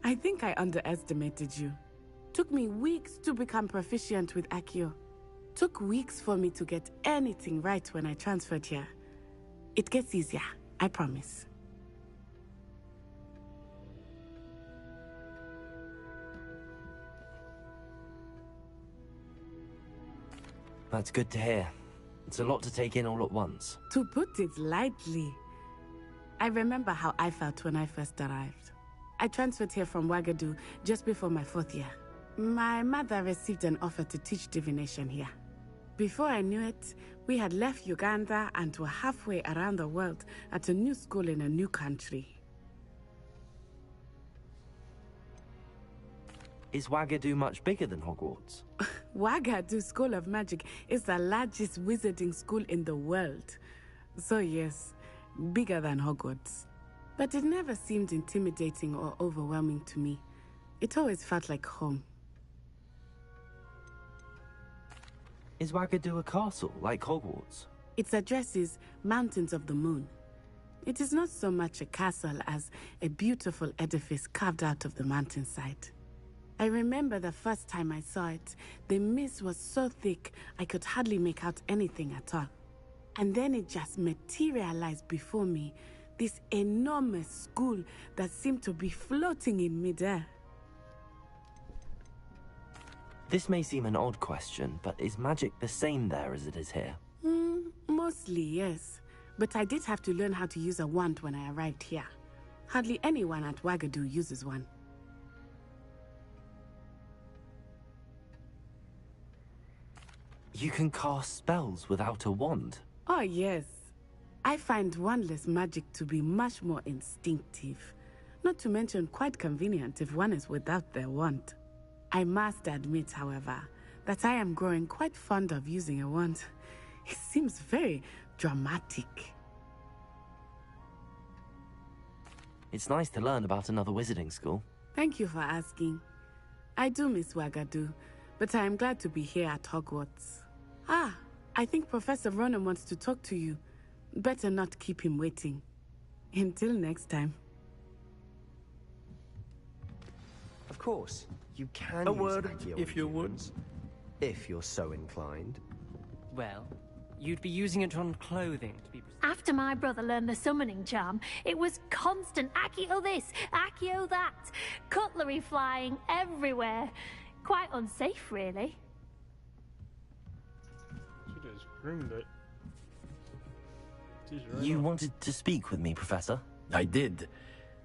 I think I underestimated you. Took me weeks to become proficient with Accio. Took weeks for me to get anything right when I transferred here. It gets easier, I promise. That's good to hear. It's a lot to take in all at once. To put it lightly, I remember how I felt when I first arrived. I transferred here from Wagadu just before my 4th year. My mother received an offer to teach divination here. Before I knew it, we had left Uganda and were halfway around the world at a new school in a new country. Is Wagadu much bigger than Hogwarts? Wagadu School of Magic is the largest wizarding school in the world. So yes, bigger than Hogwarts. But it never seemed intimidating or overwhelming to me. It always felt like home. Is Wagadu a castle, like Hogwarts? Its address is Mountains of the Moon. It is not so much a castle as a beautiful edifice carved out of the mountainside. I remember the first time I saw it, the mist was so thick I could hardly make out anything at all. And then it just materialized before me, this enormous school that seemed to be floating in midair. This may seem an odd question, but is magic the same there as it is here? Mostly, yes. But I did have to learn how to use a wand when I arrived here. Hardly anyone at Wagadu uses one. You can cast spells without a wand? Oh, yes. I find wandless magic to be much more instinctive. Not to mention quite convenient if one is without their wand. I must admit, however, that I am growing quite fond of using a wand. It seems very dramatic. It's nice to learn about another wizarding school. Thank you for asking. I do miss Wagadu, but I am glad to be here at Hogwarts. I think Professor Ronan wants to talk to you. Better not keep him waiting. Until next time. Of course, you can A use word, Accio if on you would. humans, if you're so inclined. Well, you'd be using it on clothing, to be precise. After my brother learned the summoning charm, it was constant Accio this, Accio that, cutlery flying everywhere. Quite unsafe, really. She just screamed it. She's right You on. wanted to speak with me, Professor? I did.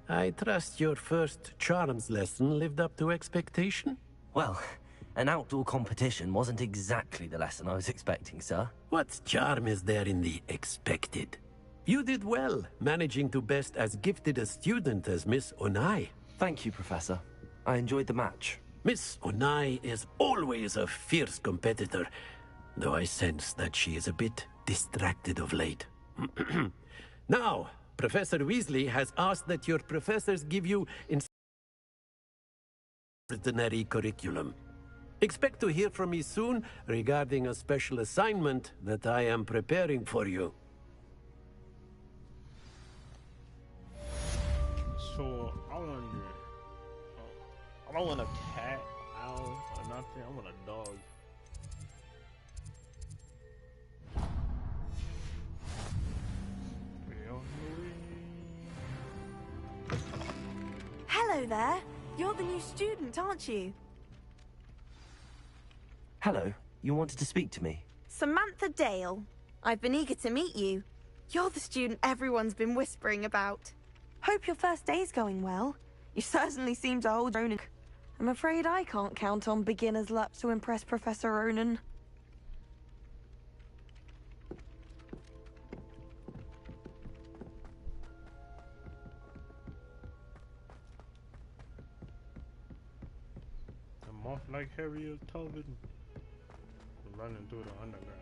I trust your first charms lesson lived up to expectation? Well, an outdoor competition wasn't exactly the lesson I was expecting, sir. What charm is there in the expected? You did well, managing to best as gifted a student as Miss Onai. Thank you, Professor. I enjoyed the match. Miss Onai is always a fierce competitor, though I sense that she is a bit distracted of late. Now, Professor Weasley has asked that your professors give you interdisciplinary curriculum. Expect to hear from me soon regarding a special assignment that I am preparing for you. So, I wonder. I don't want a cat, owl, or nothing. I want a dog. Hello there. You're the new student, aren't you? Hello, you wanted to speak to me? Samantha Dale. I've been eager to meet you. You're the student everyone's been whispering about. Hope your first day's going well. You certainly seem to hold your own. I'm afraid I can't count on beginner's luck to impress Professor Ronan. A moth like Harriet Tubman running through the underground.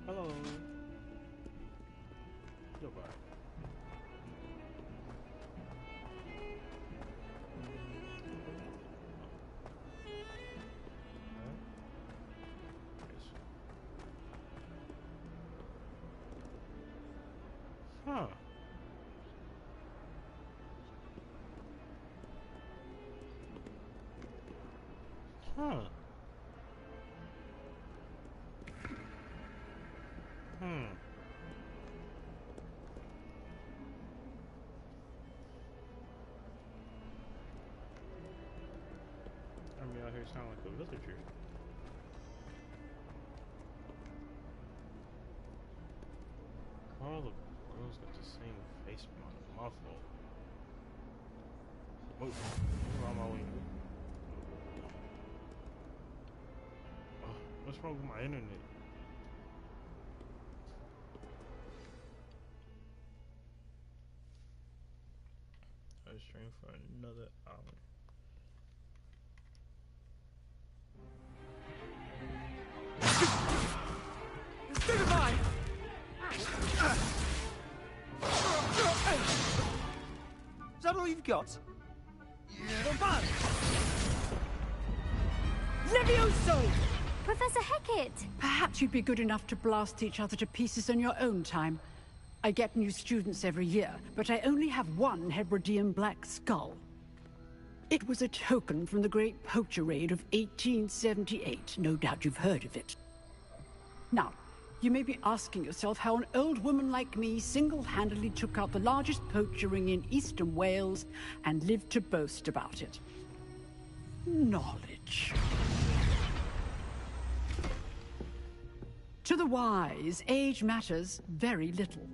Hello. Goodbye. Huh. Huh. I mean, out here sound like a villager. All the girls got the same face on my fault. Oh, I'm on my way. Oh, what's wrong with my internet? I stream for another hour. Goodbye! Is that all you've got? Levioso! Professor Hecat! Perhaps you'd be good enough to blast each other to pieces in your own time. I get new students every year, but I only have one Hebridean black skull. It was a token from the Great Poacher Raid of 1878. No doubt you've heard of it. Now, you may be asking yourself how an old woman like me single-handedly took out the largest poacher ring in eastern Wales and lived to boast about it. Knowledge. To the wise, age matters very little.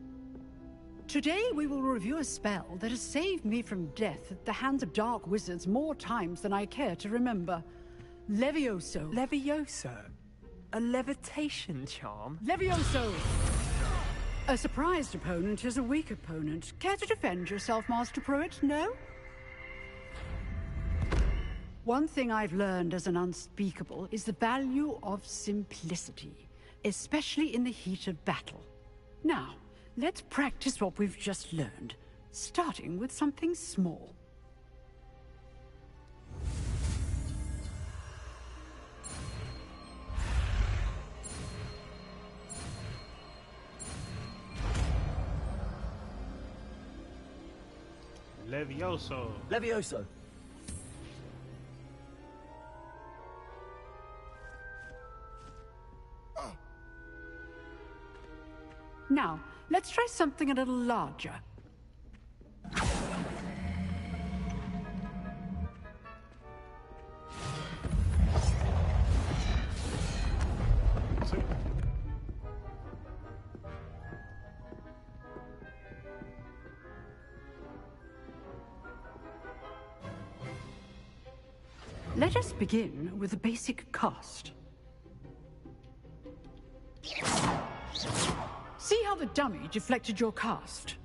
Today we will review a spell that has saved me from death at the hands of dark wizards more times than I care to remember. Levioso. Levioso? A levitation charm? Levioso! A surprised opponent is a weak opponent. Care to defend yourself, Master Pruitt? No? One thing I've learned as an unspeakable is the value of simplicity, especially in the heat of battle. Now, let's practice what we've just learned, starting with something small. Levioso. Levioso. Now, let's try something a little larger. Let us begin with the basic cast. See how the dummy deflected your cast?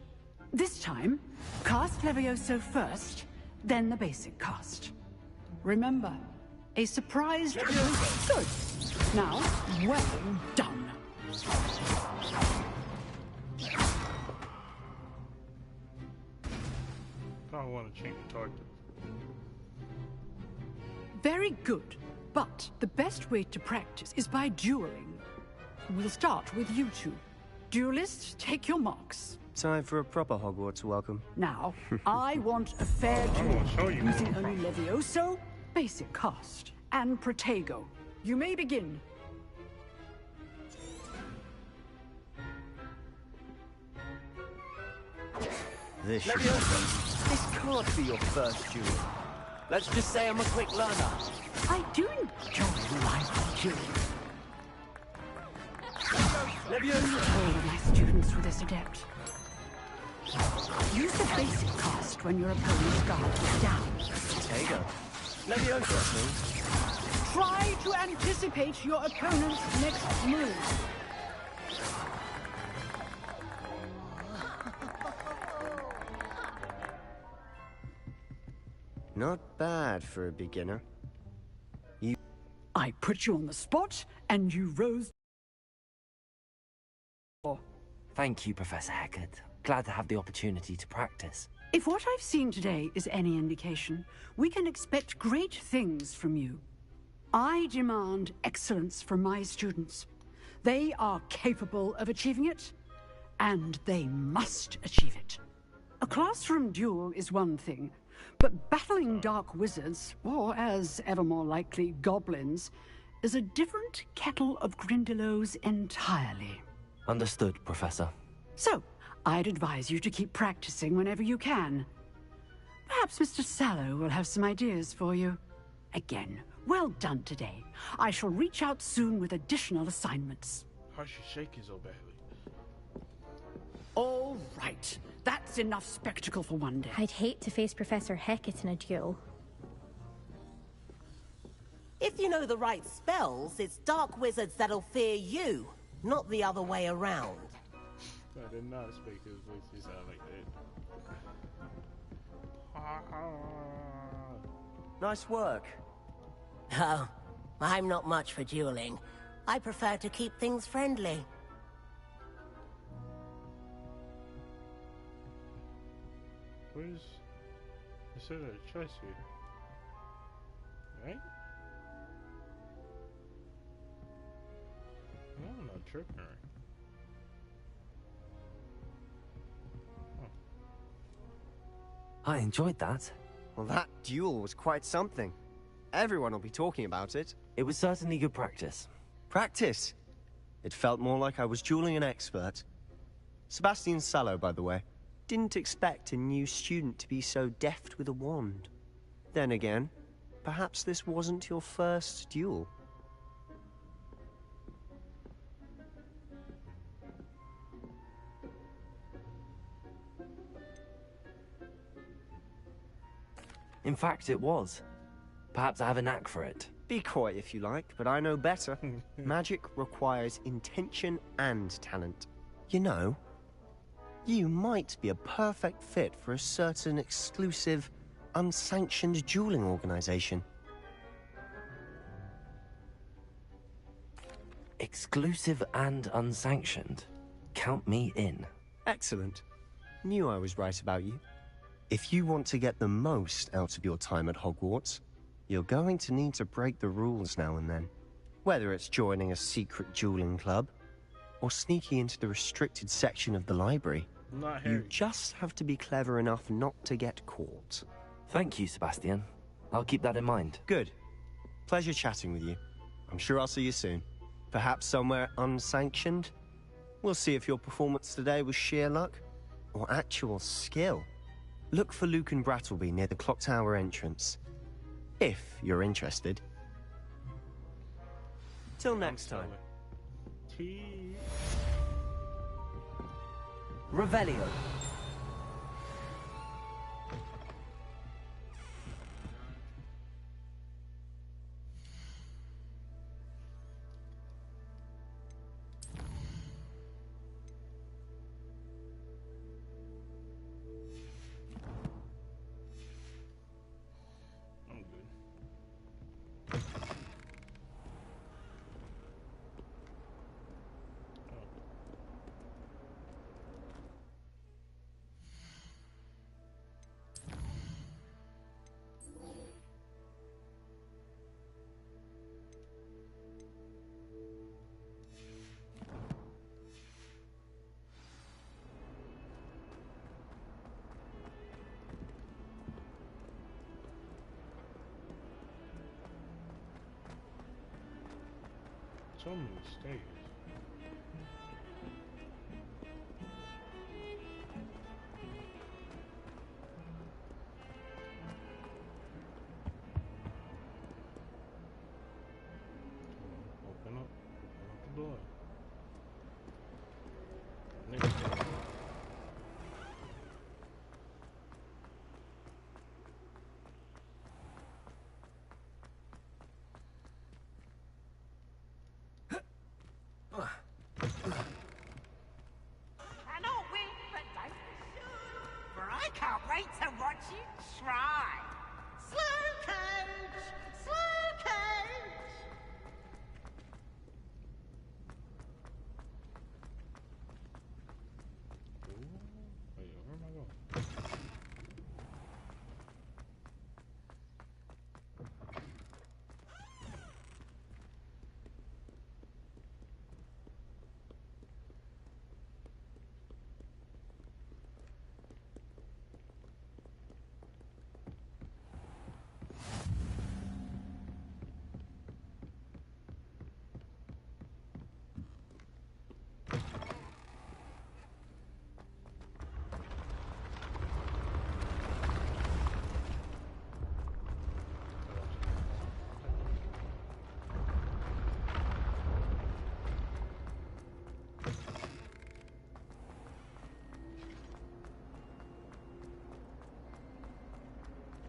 This time, cast Levioso first, then the basic cast. Remember, a surprised... Good. Now, well done. I want to change the target. Very good, but the best way to practice is by dueling. We'll start with you two. Duelists, take your marks. Time for a proper Hogwarts welcome. Now, I want a fair duel, using only Levioso, basic cast, and Protego. You may begin. This can't be your first duel. Let's just say I'm a quick learner. I do enjoy live dueling. All my students with this adept. Use the basic cast when your opponent's guard is down. Protego. Levioso. Try to anticipate your opponent's next move. Not bad for a beginner. I put you on the spot, and you rose. Thank you, Professor Hecat. Glad to have the opportunity to practice. If what I've seen today is any indication, we can expect great things from you. I demand excellence from my students. They are capable of achieving it, and they must achieve it. A classroom duel is one thing, But battling dark wizards, or as ever more likely, goblins, is a different kettle of Grindylows entirely. Understood, Professor. So, I'd advise you to keep practicing whenever you can. Perhaps Mr. Sallow will have some ideas for you. Again, well done today. I shall reach out soon with additional assignments. How she shaking so badly? All right. That's enough spectacle for one day. I'd hate to face Professor Hecat in a duel. If you know the right spells, it's dark wizards that'll fear you, not the other way around. I did not expect his voice to sound like that. Nice work. Oh, I'm not much for dueling. I prefer to keep things friendly. Where's the sort of choice here? Right? No, I'm not tripping. I enjoyed that. Well, that duel was quite something. Everyone will be talking about it. It was certainly good practice. Practice? It felt more like I was dueling an expert. Sebastian Sallow, by the way. Didn't expect a new student to be so deft with a wand. Then again, perhaps this wasn't your first duel. In fact, it was. Perhaps I have a knack for it. Be coy if you like, but I know better. Magic requires intention and talent. You know, you might be a perfect fit for a certain exclusive, unsanctioned dueling organization. Exclusive and unsanctioned. Count me in. Excellent. Knew I was right about you. If you want to get the most out of your time at Hogwarts, you're going to need to break the rules now and then. Whether it's joining a secret dueling club, or sneaking into the restricted section of the library, you just have to be clever enough not to get caught. Thank you, Sebastian. I'll keep that in mind. Good. Pleasure chatting with you. I'm sure I'll see you soon. Perhaps somewhere unsanctioned? We'll see if your performance today was sheer luck, or actual skill. Look for Luke and Brattleby near the clock tower entrance. If you're interested. Till next time. Revelio. So many stairs. Open up the door. I can't wait to watch you try. Slow coach! Slow coach! Wait, where am I going?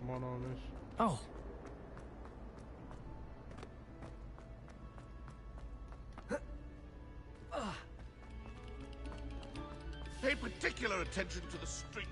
smart on this. Oh. Pay particular attention to the strings.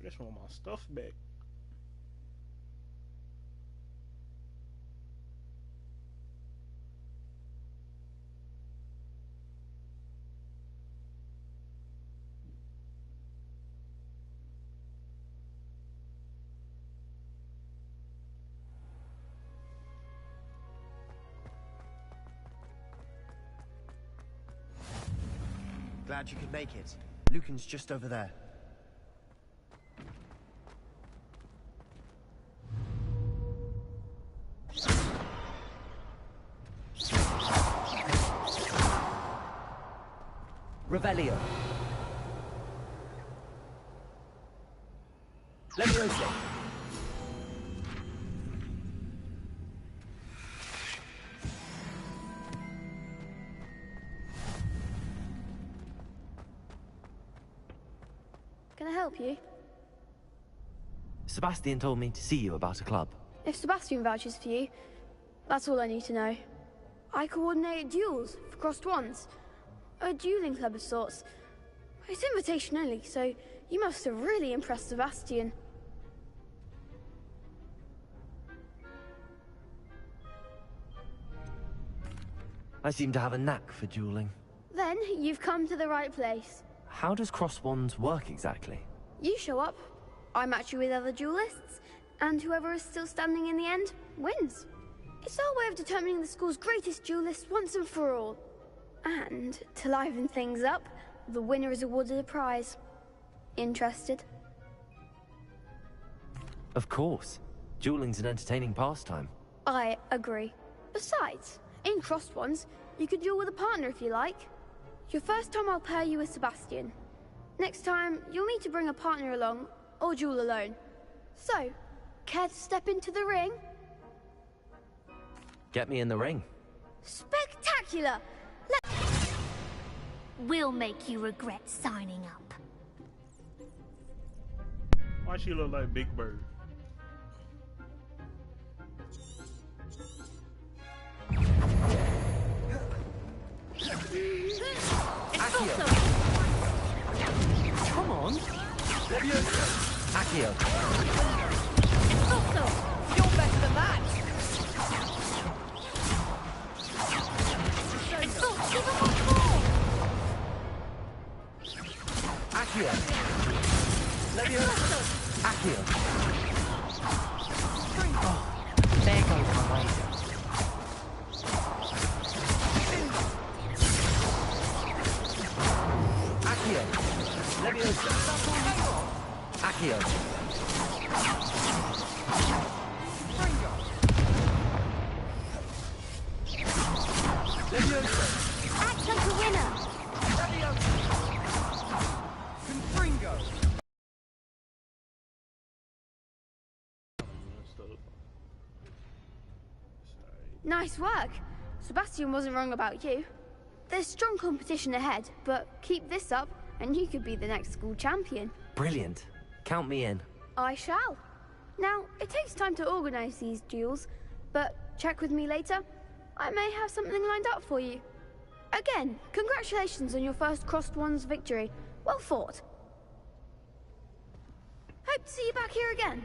I just want my stuff back. Glad you could make it. Lucan's just over there. Revelio. Leviosa. Can I help you? Sebastian told me to see you about a club. If Sebastian vouches for you, that's all I need to know. I coordinate duels for crossed ones. A dueling club of sorts. It's invitation only, so you must have really impressed Sebastian. I seem to have a knack for dueling. Then you've come to the right place. How does cross wands work exactly? You show up, I match you with other duelists, and whoever is still standing in the end wins. It's our way of determining the school's greatest duelist once and for all. And to liven things up, the winner is awarded a prize. Interested? Of course. Dueling's an entertaining pastime. I agree. Besides, in crossed ones, you could duel with a partner if you like. Your first time I'll pair you with Sebastian. Next time, you'll need to bring a partner along, or duel alone. So, care to step into the ring? Get me in the ring. Spectacular! We'll make you regret signing up. Why she look like Big Bird? Accio. Come on. Accio. You're better than that. Accio. Leviosa. Accio. Oh, there goes my laser. Accio. Leviosa. Accio. Leviosa. Act like a winner! Leviosa. Confringo. Nice work. Sebastian wasn't wrong about you. There's strong competition ahead, but keep this up and you could be the next school champion. Brilliant. Count me in. I shall. Now, it takes time to organize these duels, but check with me later. I may have something lined up for you. Again, congratulations on your first crossed ones victory. Well fought. Hope to see you back here again.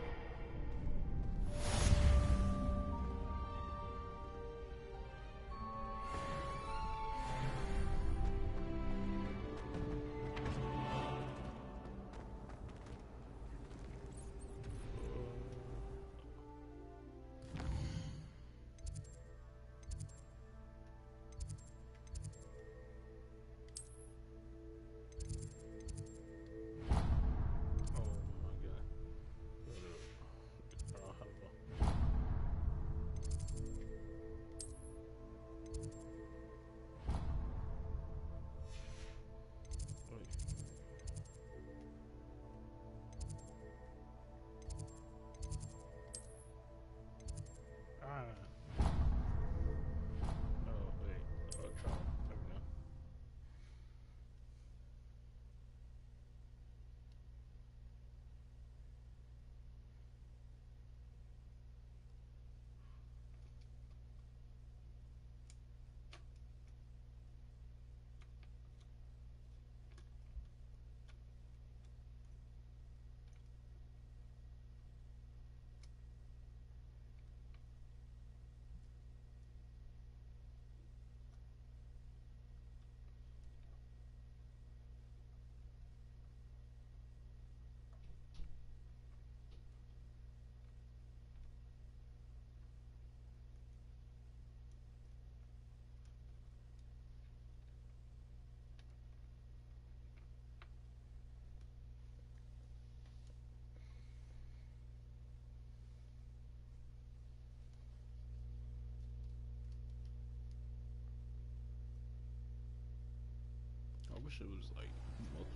wish it was like multiple.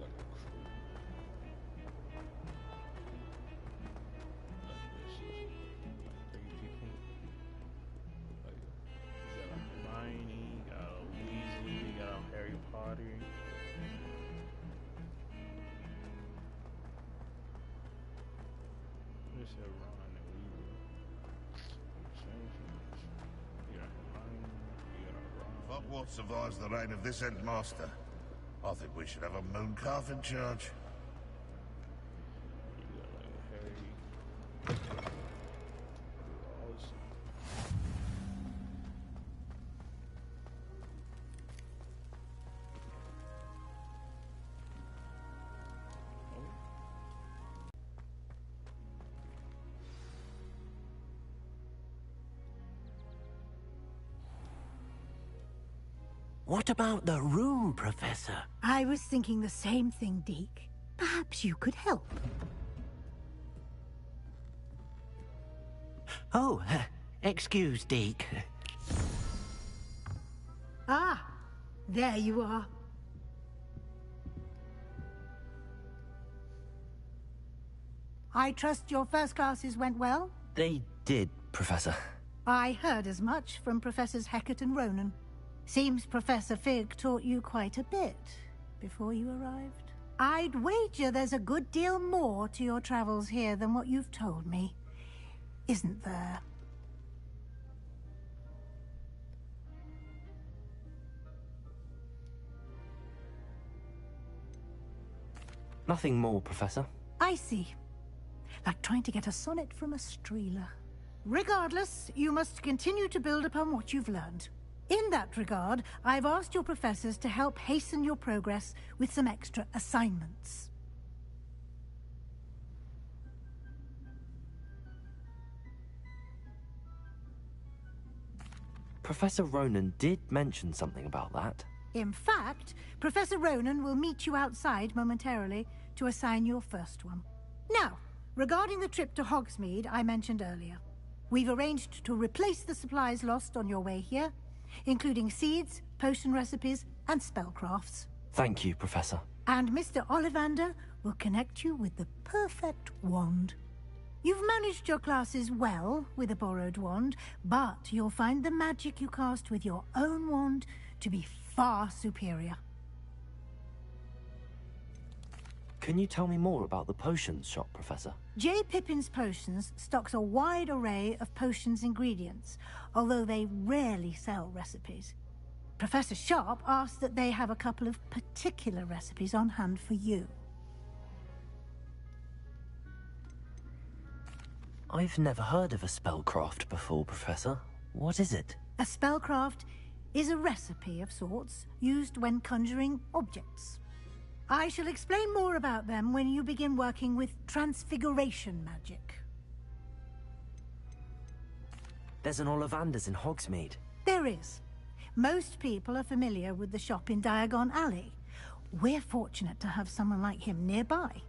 Like a crew. Like this is like 3 people. Like you got a Hermione, you got a Weasley, you got a Harry Potter. This is Ron and Weasley. Same thing. You got Hermione, you got a Ron. Hogwarts survives the reign of this headmaster. I think we should have a moon calf in charge. You got like Harry. Awesome. What about the room, Professor? I was thinking the same thing, Deke. Perhaps you could help. Oh, excuse, Deke. Ah, there you are. I trust your first classes went well? They did, Professor. I heard as much from Professors Hecat and Ronan. Seems Professor Fig taught you quite a bit before you arrived. I'd wager there's a good deal more to your travels here than what you've told me. Isn't there? Nothing more, Professor. I see. Like trying to get a sonnet from a streeler. Regardless, you must continue to build upon what you've learned. In that regard, I've asked your professors to help hasten your progress with some extra assignments. Professor Ronan did mention something about that. In fact, Professor Ronan will meet you outside momentarily to assign your first one. Now, regarding the trip to Hogsmeade I mentioned earlier, we've arranged to replace the supplies lost on your way here, including seeds, potion recipes, and spellcrafts. Thank you, Professor. And Mr. Ollivander will connect you with the perfect wand. You've managed your classes well with a borrowed wand, but you'll find the magic you cast with your own wand to be far superior. Can you tell me more about the potions shop, Professor? J. Pippin's Potions stocks a wide array of potions ingredients, although they rarely sell recipes. Professor Sharp asked that they have a couple of particular recipes on hand for you. I've never heard of a spellcraft before, Professor. What is it? A spellcraft is a recipe of sorts used when conjuring objects. I shall explain more about them when you begin working with transfiguration magic. There's an Ollivander's in Hogsmeade. There is. Most people are familiar with the shop in Diagon Alley. We're fortunate to have someone like him nearby.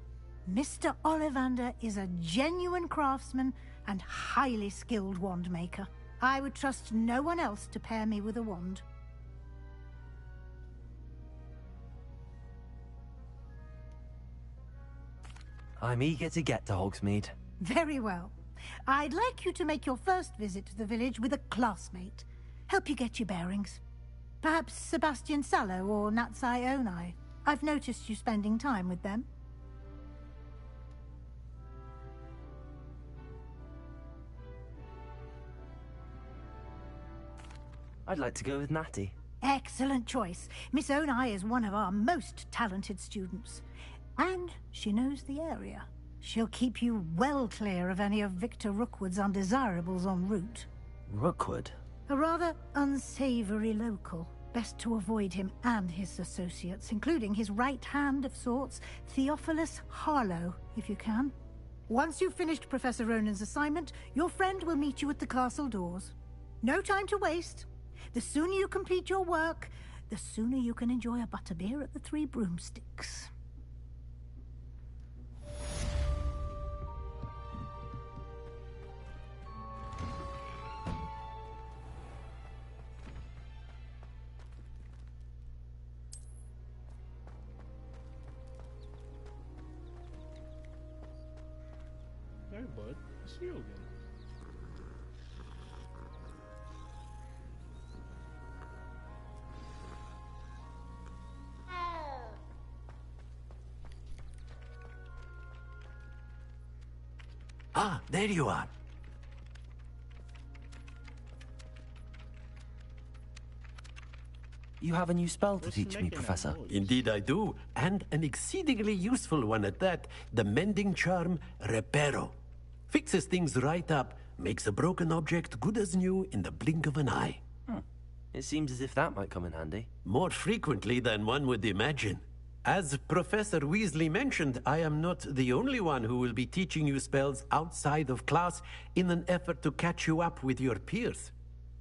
Mr. Ollivander is a genuine craftsman and highly skilled wand maker. I would trust no one else to pair me with a wand. I'm eager to get to Hogsmeade. Very well. I'd like you to make your first visit to the village with a classmate. Help you get your bearings. Perhaps Sebastian Sallow or Natsai Onai. I've noticed you spending time with them. I'd like to go with Natty. Excellent choice. Miss Onai is one of our most talented students. And she knows the area. She'll keep you well clear of any of Victor Rookwood's undesirables en route. Rookwood? A rather unsavory local. Best to avoid him and his associates, including his right hand of sorts, Theophilus Harlow, if you can. Once you've finished Professor Ronan's assignment, your friend will meet you at the castle doors. No time to waste. The sooner you complete your work, the sooner you can enjoy a butterbeer at the Three Broomsticks. Alright, bud. I'll see you again. Ah, there you are. You have a new spell to teach me, Professor. Indeed I do, and an exceedingly useful one at that. The mending charm, Reparo. Fixes things right up, makes a broken object good as new in the blink of an eye. It seems as if that might come in handy. More frequently than one would imagine. As Professor Weasley mentioned, I am not the only one who will be teaching you spells outside of class in an effort to catch you up with your peers.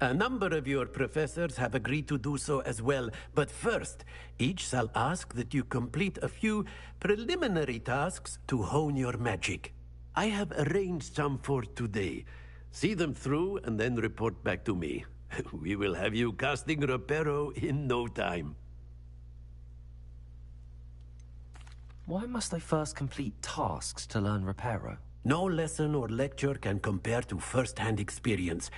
A number of your professors have agreed to do so as well, but first, each shall ask that you complete a few preliminary tasks to hone your magic. I have arranged some for today. See them through and then report back to me. We will have you casting Reparo in no time. Why must I first complete tasks to learn Reparo? No lesson or lecture can compare to first-hand experience,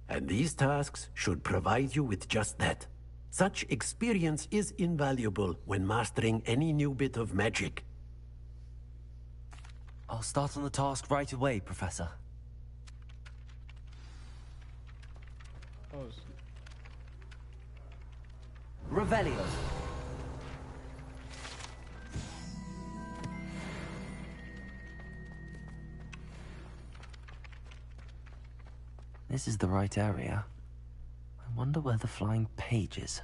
and these tasks should provide you with just that. Such experience is invaluable when mastering any new bit of magic. I'll start on the task right away, Professor. Revelio. This is the right area. I wonder where the flying page is.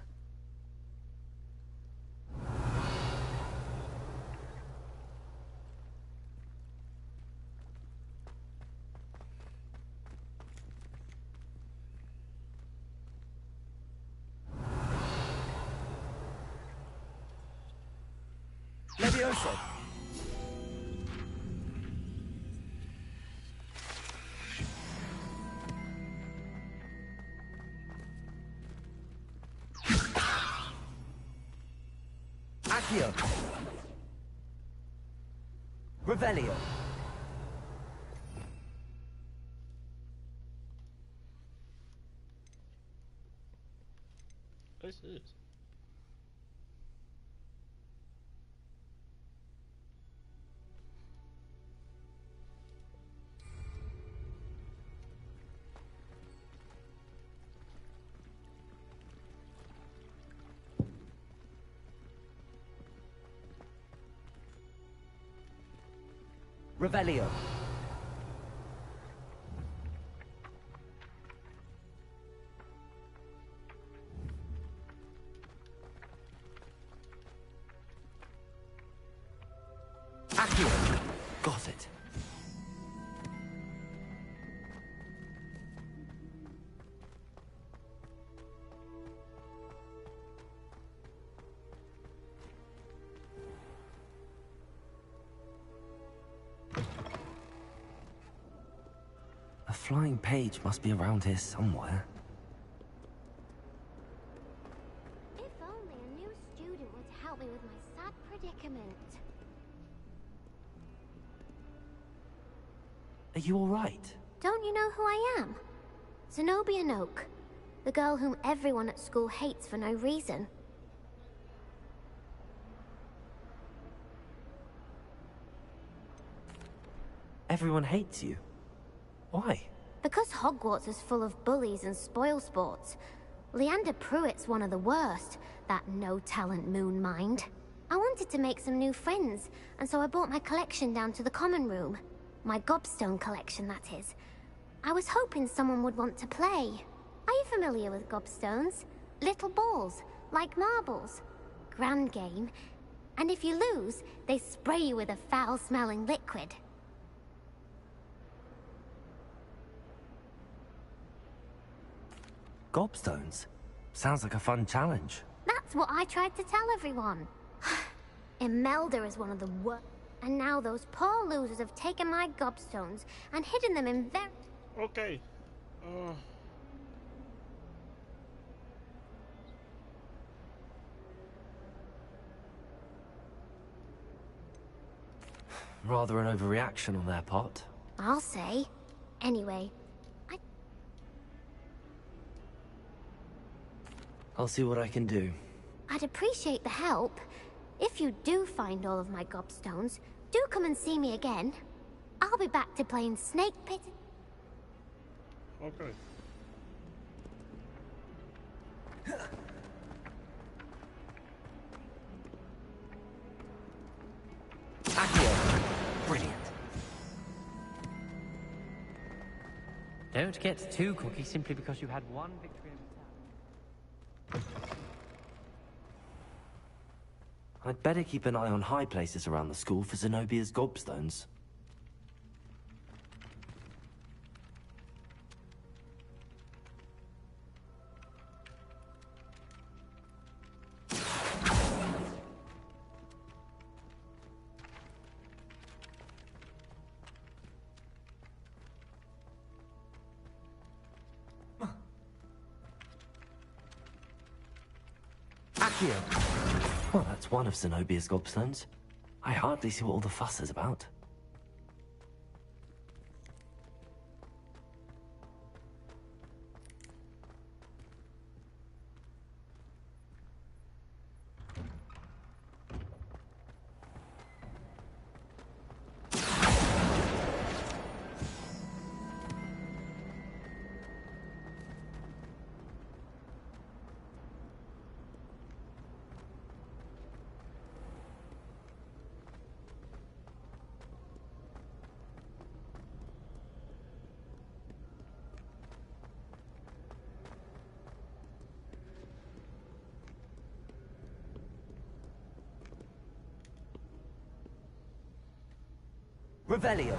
Levioso. Accio. Revelio. This is. Revelio. Accio. Got it. A flying page must be around here somewhere. If only a new student would help me with my sad predicament. Are you all right? Don't you know who I am? Zenobia Noak, the girl whom everyone at school hates for no reason. Everyone hates you. Why? Because Hogwarts is full of bullies and spoilsports. Leander Pruitt's one of the worst, that no-talent moon mind. I wanted to make some new friends, and so I brought my collection down to the common room. My gobstone collection, that is. I was hoping someone would want to play. Are you familiar with gobstones? Little balls, like marbles. Grand game. And if you lose, they spray you with a foul-smelling liquid. Gobstones? Sounds like a fun challenge. That's what I tried to tell everyone. Imelda is one of the worst. And now those poor losers have taken my gobstones and hidden them in Okay. Rather an overreaction on their part. I'll say. Anyway, I'll see what I can do. I'd appreciate the help. If you do find all of my gobstones, do come and see me again. I'll be back to playing Snake Pit. Okay. Accio! Brilliant. Don't get too cocky simply because you had one victory over town. I'd better keep an eye on high places around the school for Zenobia's gobstones. Accio! Well, that's one of Zenobia's gobstones. I hardly see what all the fuss is about. Revelio.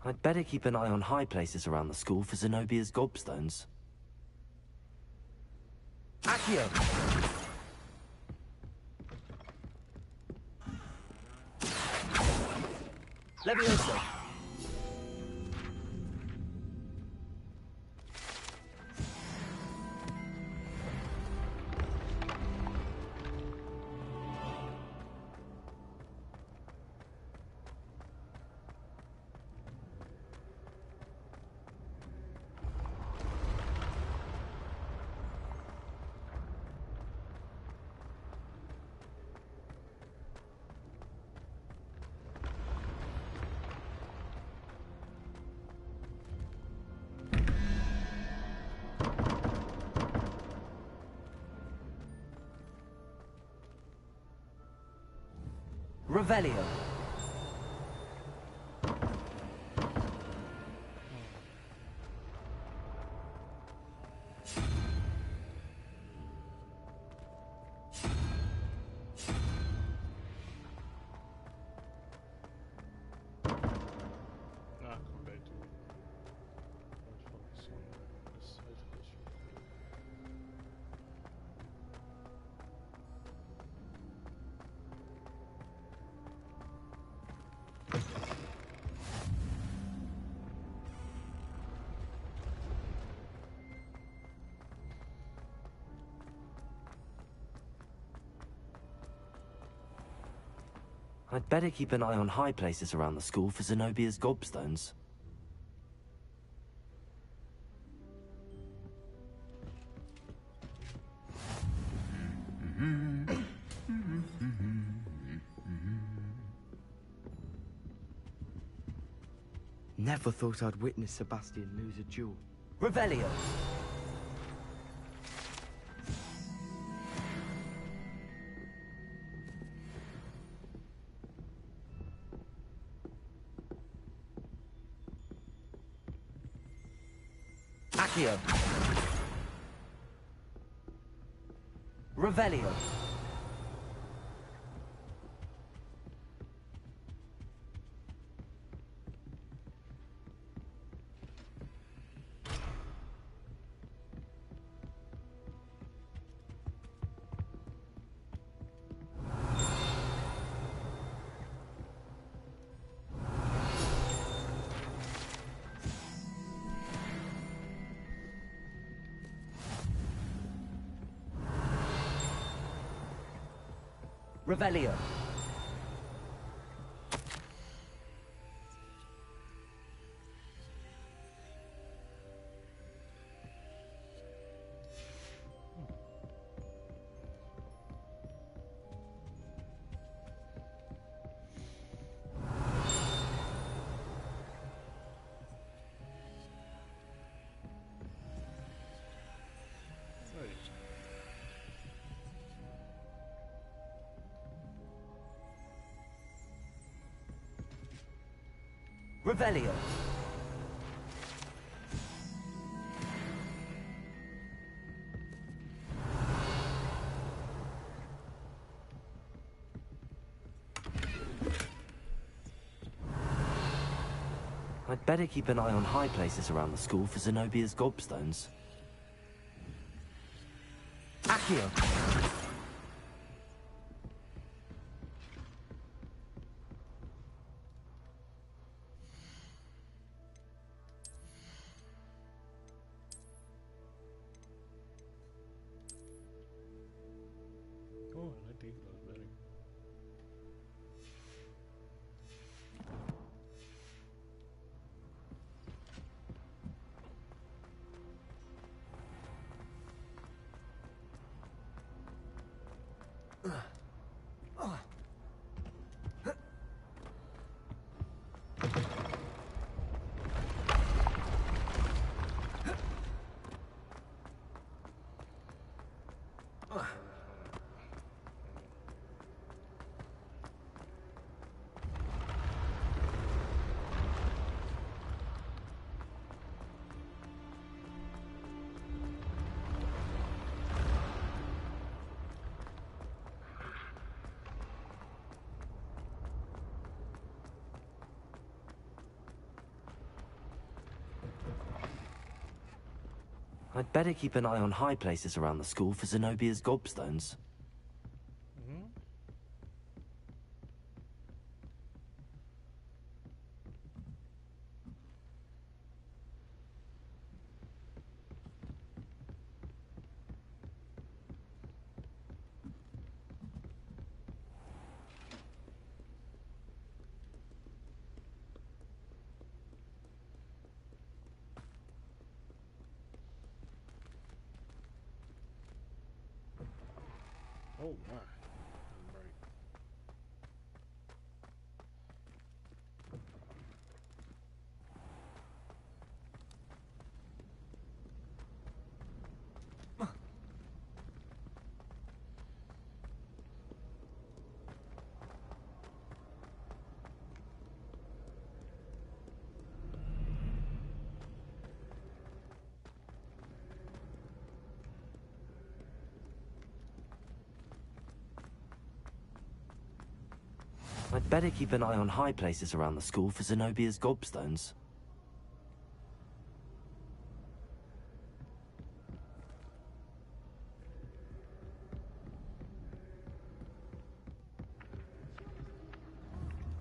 I'd better keep an eye on high places around the school for Zenobia's gobstones. Accio! Levioso! Revelio. I'd better keep an eye on high places around the school for Zenobia's gobstones. Never thought I'd witness Sebastian lose a duel. Revelio. Accio. Revelio. Revelio. Revelio. I'd better keep an eye on high places around the school for Zenobia's gobstones. Accio. Oh, I like these ones better. I'd better keep an eye on high places around the school for Zenobia's gobstones. Oh my. I'd better keep an eye on high places around the school for Zenobia's gobstones.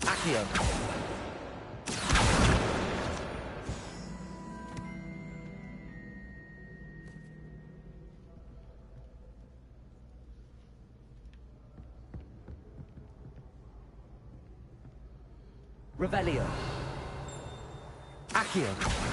Accio. Revelio. Accio.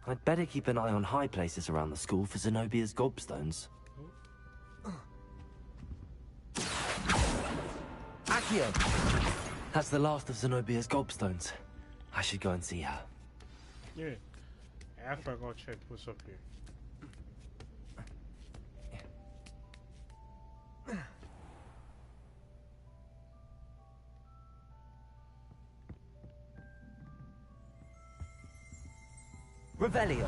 I'd better keep an eye on high places around the school for Zenobia's gobstones. Accio! That's the last of Zenobia's gobstones. I should go and see her. Yeah. After I go check what's up here. Revelio.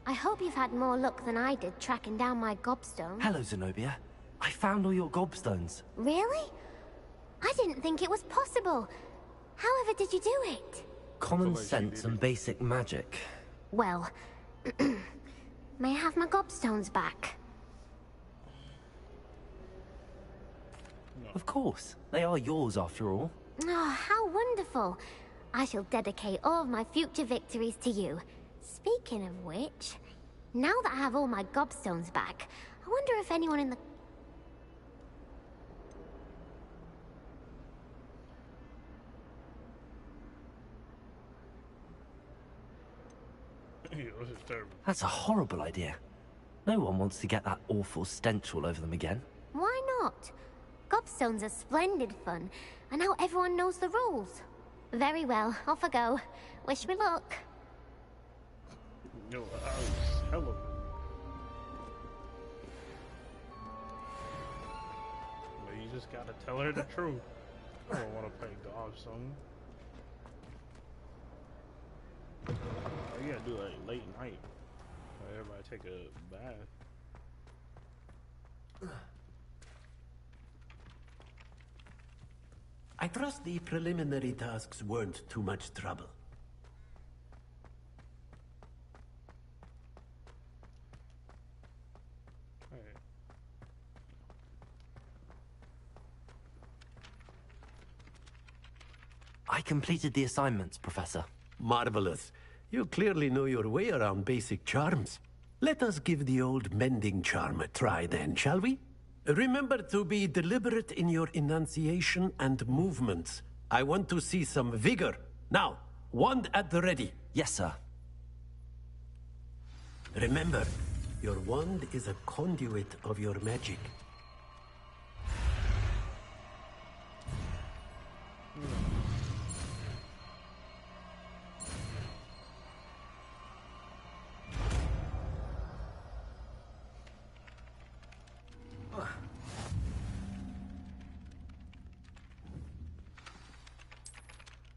I hope you've had more luck than I did tracking down my gobstone. Hello, Zenobia. I found all your gobstones. Really? I didn't think it was possible. However did you do it? Common sense and basic magic. Well, may I have my gobstones back? Of course. They are yours after all. Oh, how wonderful. I shall dedicate all of my future victories to you. Speaking of which, now that I have all my gobstones back, I wonder if anyone in the... This is terrible. That's a horrible idea. No one wants to get that awful stench all over them again. Why not? Gobstones are splendid fun, and now everyone knows the rules. Very well, off I go. Wish me luck. No, I was hella. But you just gotta tell her the truth. I don't want to play gobstone. You gotta do it like late night. Let everybody take a bath. I trust the preliminary tasks weren't too much trouble. I completed the assignments, Professor. Marvelous. You clearly know your way around basic charms. Let us give the old mending charm a try then, shall we? Remember to be deliberate in your enunciation and movements. I want to see some vigor. Now, wand at the ready. Yes, sir. Remember, your wand is a conduit of your magic.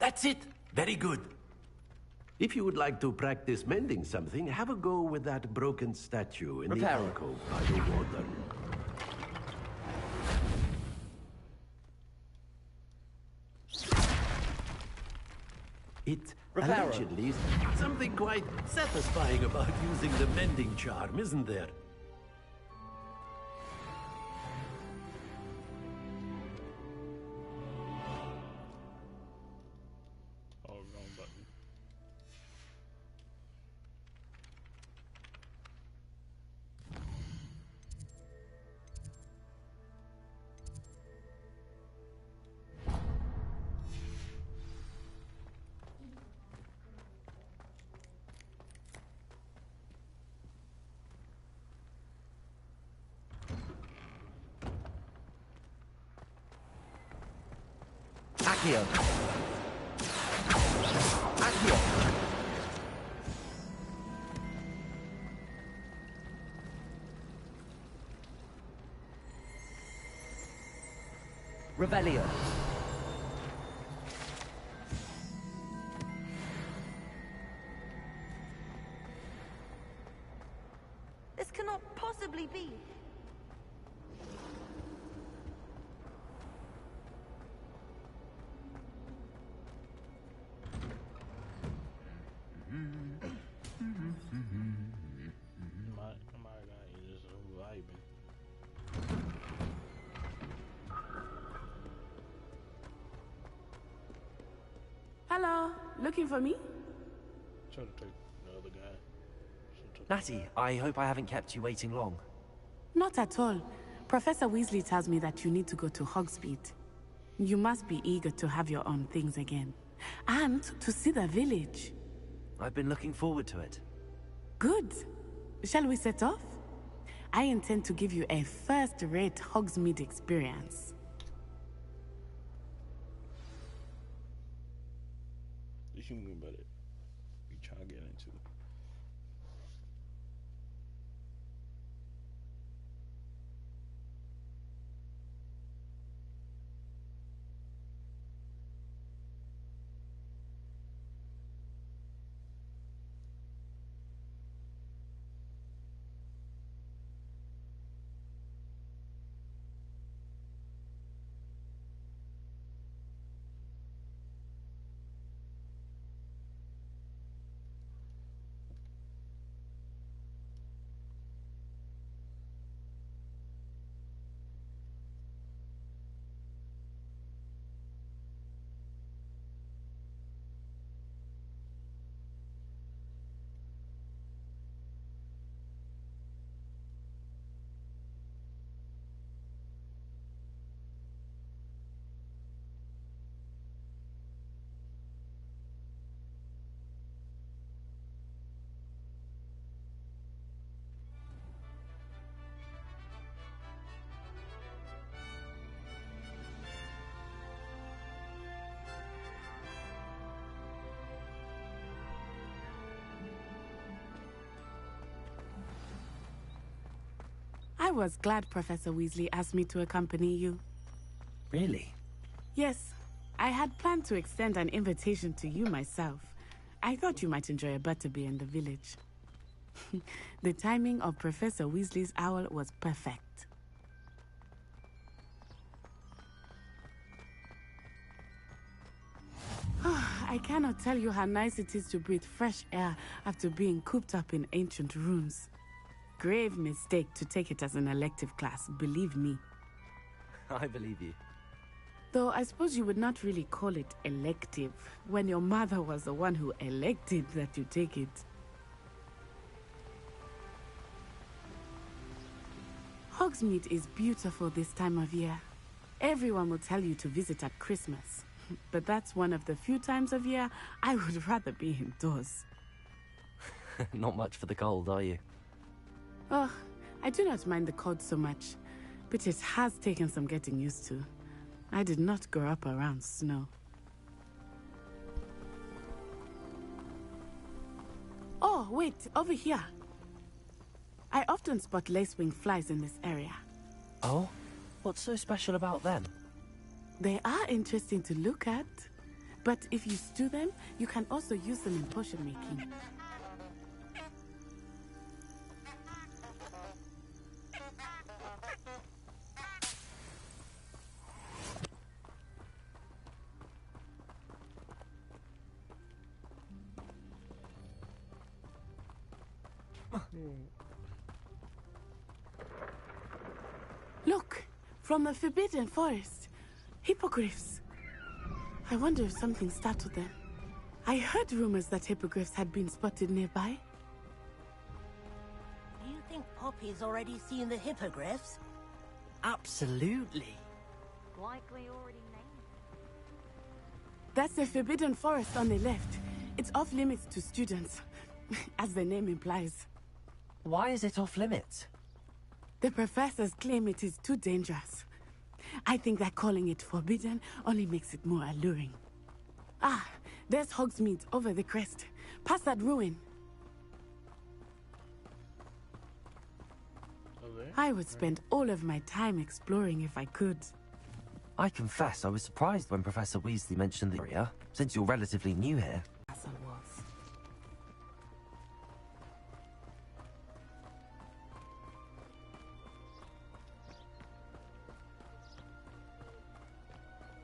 That's it! Very good. If you would like to practice mending something, have a go with that broken statue in the alcove by the water. It allegedly is something quite satisfying about using the mending charm, isn't there? Accio. Accio. Revelio. This cannot possibly be. My guy is just vibing. Hello, looking for me? Try to take the other guy. Natty, I hope I haven't kept you waiting long. Not at all. Professor Weasley tells me that you need to go to Hogsmeade. You must be eager to have your own things again. And to see the village. I've been looking forward to it. Good. Shall we set off? I intend to give you a first-rate Hogsmeade experience. This you mean about it? You trying to get into it? I was glad Professor Weasley asked me to accompany you. Really? Yes, I had planned to extend an invitation to you myself. I thought you might enjoy a butterbeer in the village. The timing of Professor Weasley's owl was perfect. I cannot tell you how nice it is to breathe fresh air after being cooped up in ancient rooms. Grave mistake to take it as an elective class, believe me. I believe you. Though I suppose you would not really call it elective when your mother was the one who elected that you take it. Hogsmeade is beautiful this time of year. Everyone will tell you to visit at Christmas, but that's one of the few times of year I would rather be indoors. Not much for the cold, are you? Oh, I do not mind the cold so much, but it has taken some getting used to. I did not grow up around snow. Oh, wait, over here. I often spot lacewing flies in this area. Oh? What's so special about them? They are interesting to look at, but if you stew them, you can also use them in potion making. Look, from the Forbidden Forest. Hippogriffs. I wonder if something startled them. I heard rumors that hippogriffs had been spotted nearby. Do you think Poppy's already seen the hippogriffs? Absolutely. Likely already named. That's the Forbidden Forest on the left. It's off limits to students, as the name implies. Why is it off limits? The professors claim it is too dangerous. I think that calling it forbidden only makes it more alluring. Ah, there's Hogsmeade over the crest. Past that ruin. I would spend all of my time exploring if I could. I confess I was surprised when Professor Weasley mentioned the area, since you're relatively new here. Castle walls.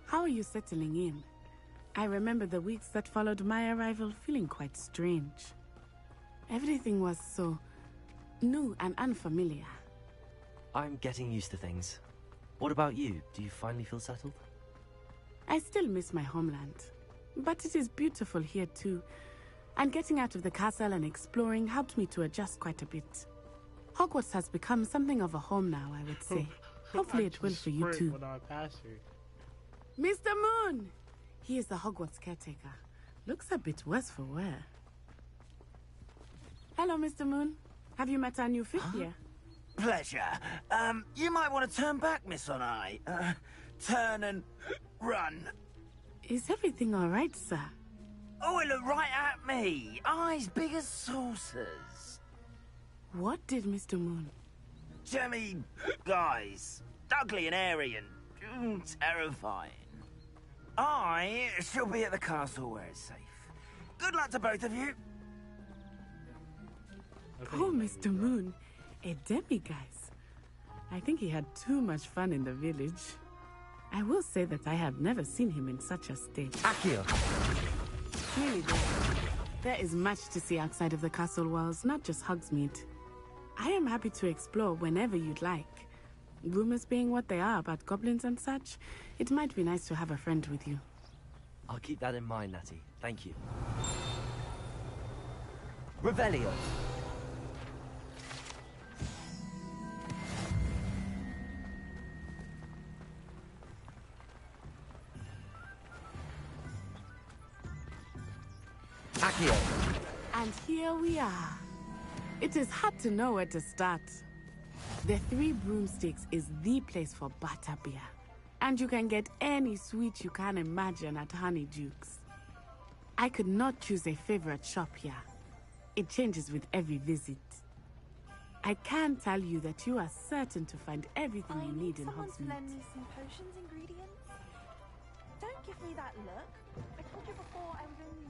How are you settling in? I remember the weeks that followed my arrival feeling quite strange. Everything was so new and unfamiliar. I'm getting used to things. What about you? Do you finally feel settled? I still miss my homeland, but it is beautiful here too. And getting out of the castle and exploring helped me to adjust quite a bit. Hogwarts has become something of a home now, I would say. Hopefully it will for you too. Mr. Moon! He is the Hogwarts caretaker. Looks a bit worse for wear. Hello, Mr. Moon. Have you met our new fifth year? Pleasure. You might want to turn back, Miss Onai. Turn and run. Is everything all right, sir? Oh, it looked right at me. Eyes big as saucers. What did Mr. Moon? Jemmy guys. Ugly and airy and terrifying. I shall be at the castle where it's safe. Good luck to both of you. Poor Mr. Moon. A demiguise. I think he had too much fun in the village. I will say that I have never seen him in such a state. Accio! Really, there is much to see outside of the castle walls, not just Hogsmeade. I am happy to explore whenever you'd like. Rumors being what they are about goblins and such, it might be nice to have a friend with you. I'll keep that in mind, Natty. Thank you. Revelio! Accio! And here we are. It is hard to know where to start. The Three Broomsticks is the place for butterbeer. And you can get any sweet you can imagine at Honeydukes. I could not choose a favorite shop here. It changes with every visit. I can tell you that you are certain to find everything you need in someone to Hogsmeade. lend me some potions ingredients. Don't give me that look. I told you before I was only...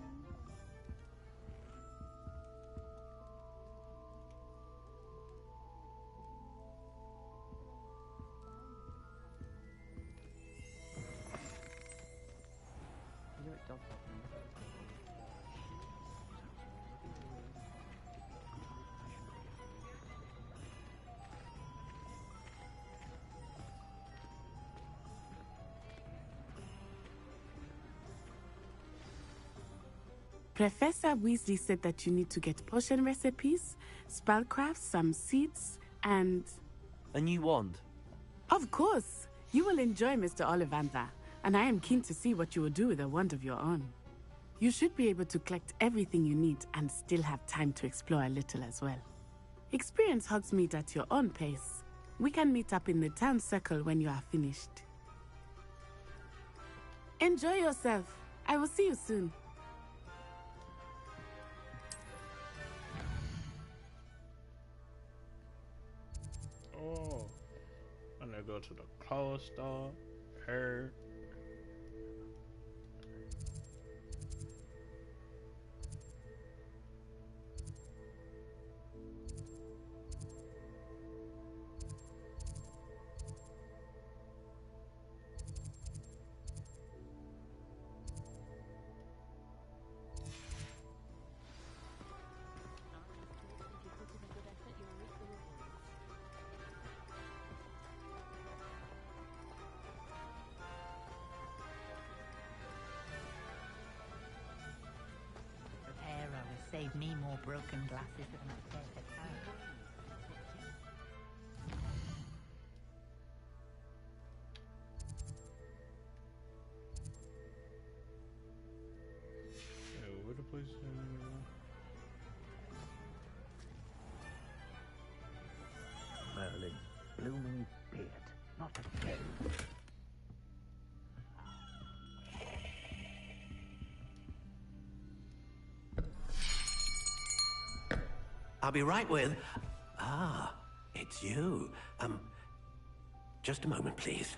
Professor Weasley said that you need to get potion recipes, spellcrafts, some seeds, and... A new wand. Of course! You will enjoy Mr. Ollivander, and I am keen to see what you will do with a wand of your own. You should be able to collect everything you need and still have time to explore a little as well. Experience Hogsmeade at your own pace. We can meet up in the town circle when you are finished. Enjoy yourself. I will see you soon. Oh, I'm gonna go to the clothes store. Her. Save me more broken glasses than I care to have. Where the place is? Merlin, blooming beard, not a gale. I'll be right with... Ah, it's you. Just a moment, please.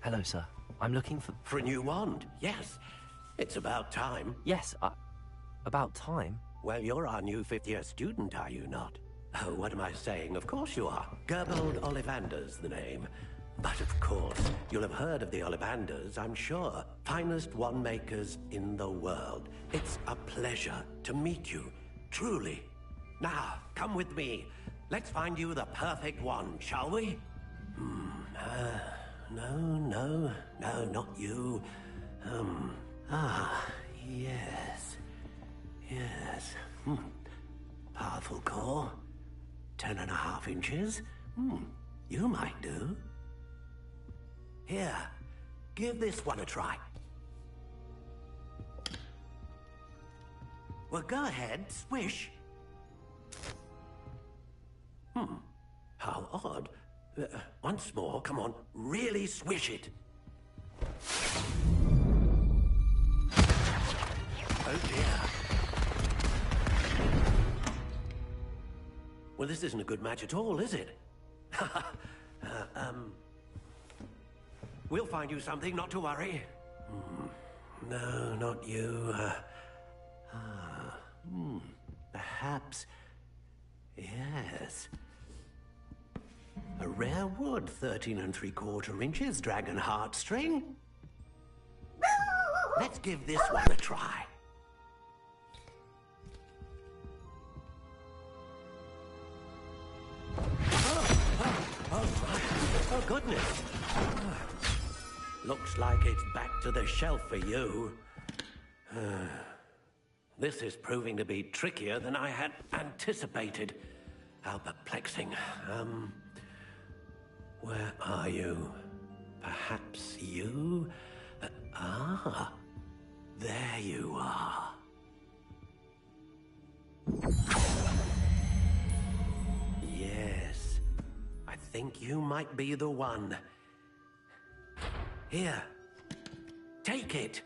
Hello, sir. I'm looking for... For a new wand, yes. It's about time. Yes, about time? Well, you're our new fifth-year student, are you not? Oh, what am I saying? Of course you are. Gerbold Ollivander's the name. But of course, you'll have heard of the Ollivanders, I'm sure. Finest wand makers in the world. It's a pleasure to meet you, truly. Now, come with me. Let's find you the perfect wand, shall we? No, not you. Yes. Powerful core. 10.5 inches. You might do. Here, give this one a try. Well, go ahead, swish. How odd. Once more, come on, really swish it. Oh dear. Well, this isn't a good match at all, is it? We'll find you something, not to worry. No, not you. Perhaps... Yes. A rare wood, 13 3/4 inches, dragon heartstring. Let's give this one a try. Oh, goodness. Looks like it's back to the shelf for you. This is proving to be trickier than I had anticipated. How perplexing. Where are you? Perhaps you? There you are. Yes, I think you might be the one. Here, take it.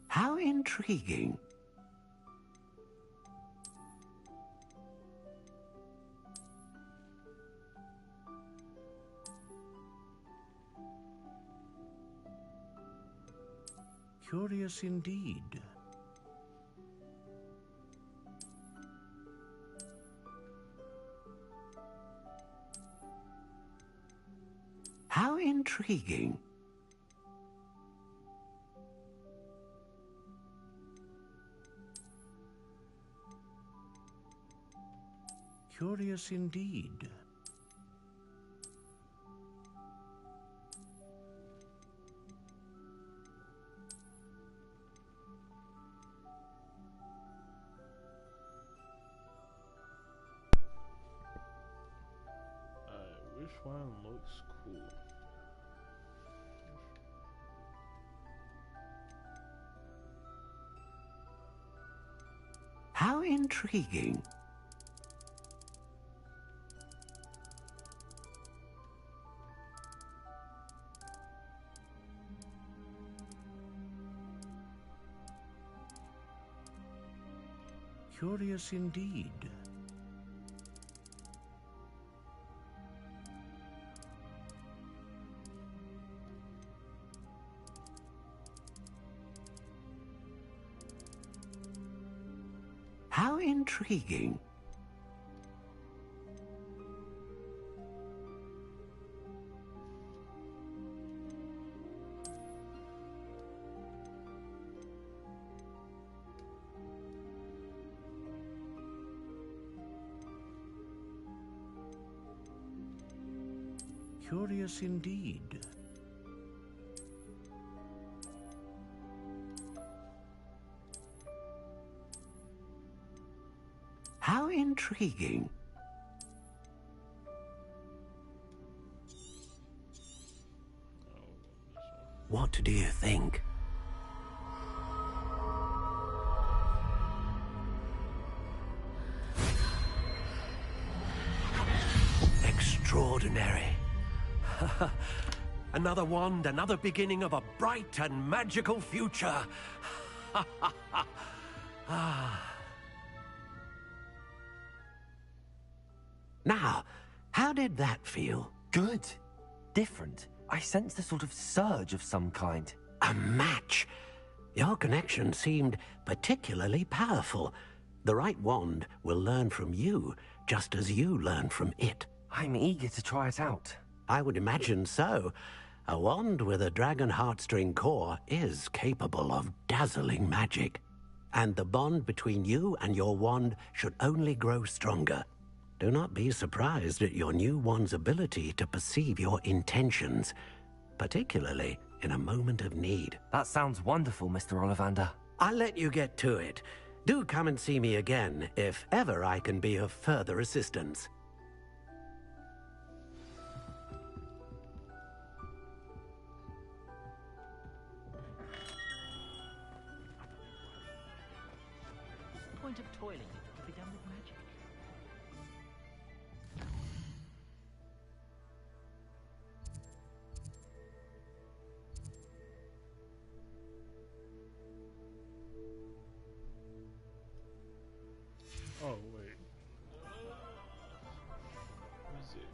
How intriguing. Curious indeed. How intriguing. Curious indeed. Which one looks cool? How intriguing. Curious indeed. How intriguing. Curious indeed. How intriguing. What do you think? another wand, another beginning of a bright and magical future. Now, how did that feel? Good. Different. I sensed a sort of surge of some kind. A match. Your connection seemed particularly powerful. The right wand will learn from you, just as you learn from it. I'm eager to try it out. I would imagine so. A wand with a dragon heartstring core is capable of dazzling magic. And the bond between you and your wand should only grow stronger. Do not be surprised at your new wand's ability to perceive your intentions, particularly in a moment of need. That sounds wonderful, Mr. Ollivander. I'll let you get to it. Do come and see me again if ever I can be of further assistance. What's the point of toiling if it can be done with magic? Oh, wait. What is it?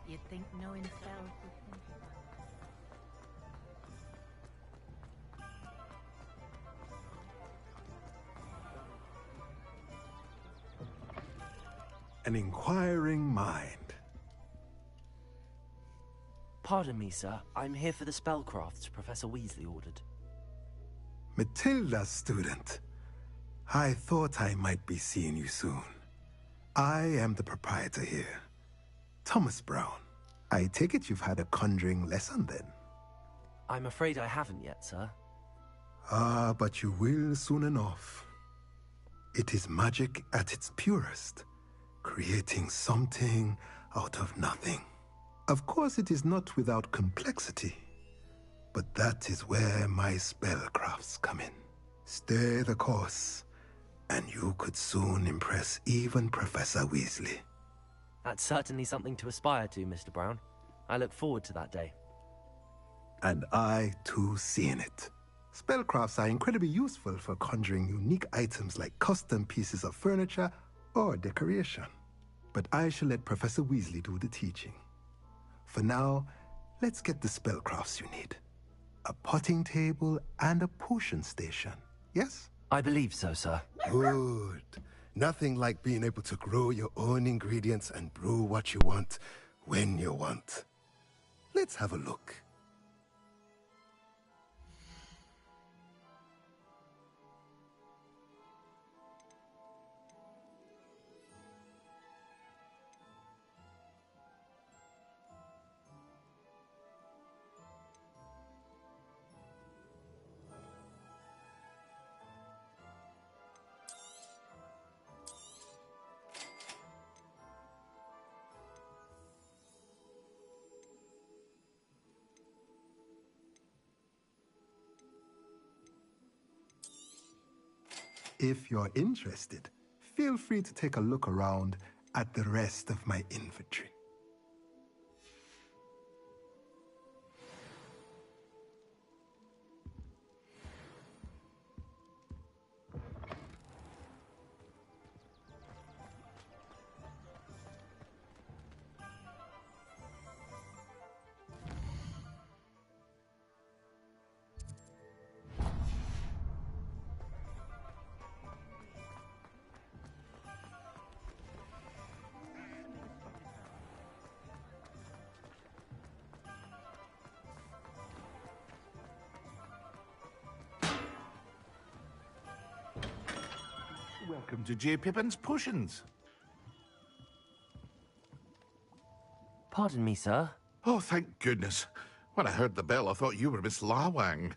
You'd think knowing spells would think. An inquiring mind. Pardon me, sir. I'm here for the spellcrafts Professor Weasley ordered. Matilda's student. I thought I might be seeing you soon. I am the proprietor here, Thomas Brown. I take it you've had a conjuring lesson then? I'm afraid I haven't yet, sir. Ah, but you will soon enough. It is magic at its purest, creating something out of nothing. Of course, it is not without complexity, but that is where my spellcrafts come in. Stay the course, and you could soon impress even Professor Weasley. That's certainly something to aspire to, Mr. Brown. I look forward to that day. And I, too, see in it. Spellcrafts are incredibly useful for conjuring unique items like custom pieces of furniture or decoration. But I shall let Professor Weasley do the teaching. For now, let's get the spellcrafts you need. A potting table and a potion station, yes? I believe so, sir. Good. Nothing like being able to grow your own ingredients and brew what you want, when you want. Let's have a look. If you're interested, feel free to take a look around at the rest of my inventory. Welcome to J. Pippin's Potions. Pardon me, sir. Oh, thank goodness. When I heard the bell, I thought you were Miss Lawang.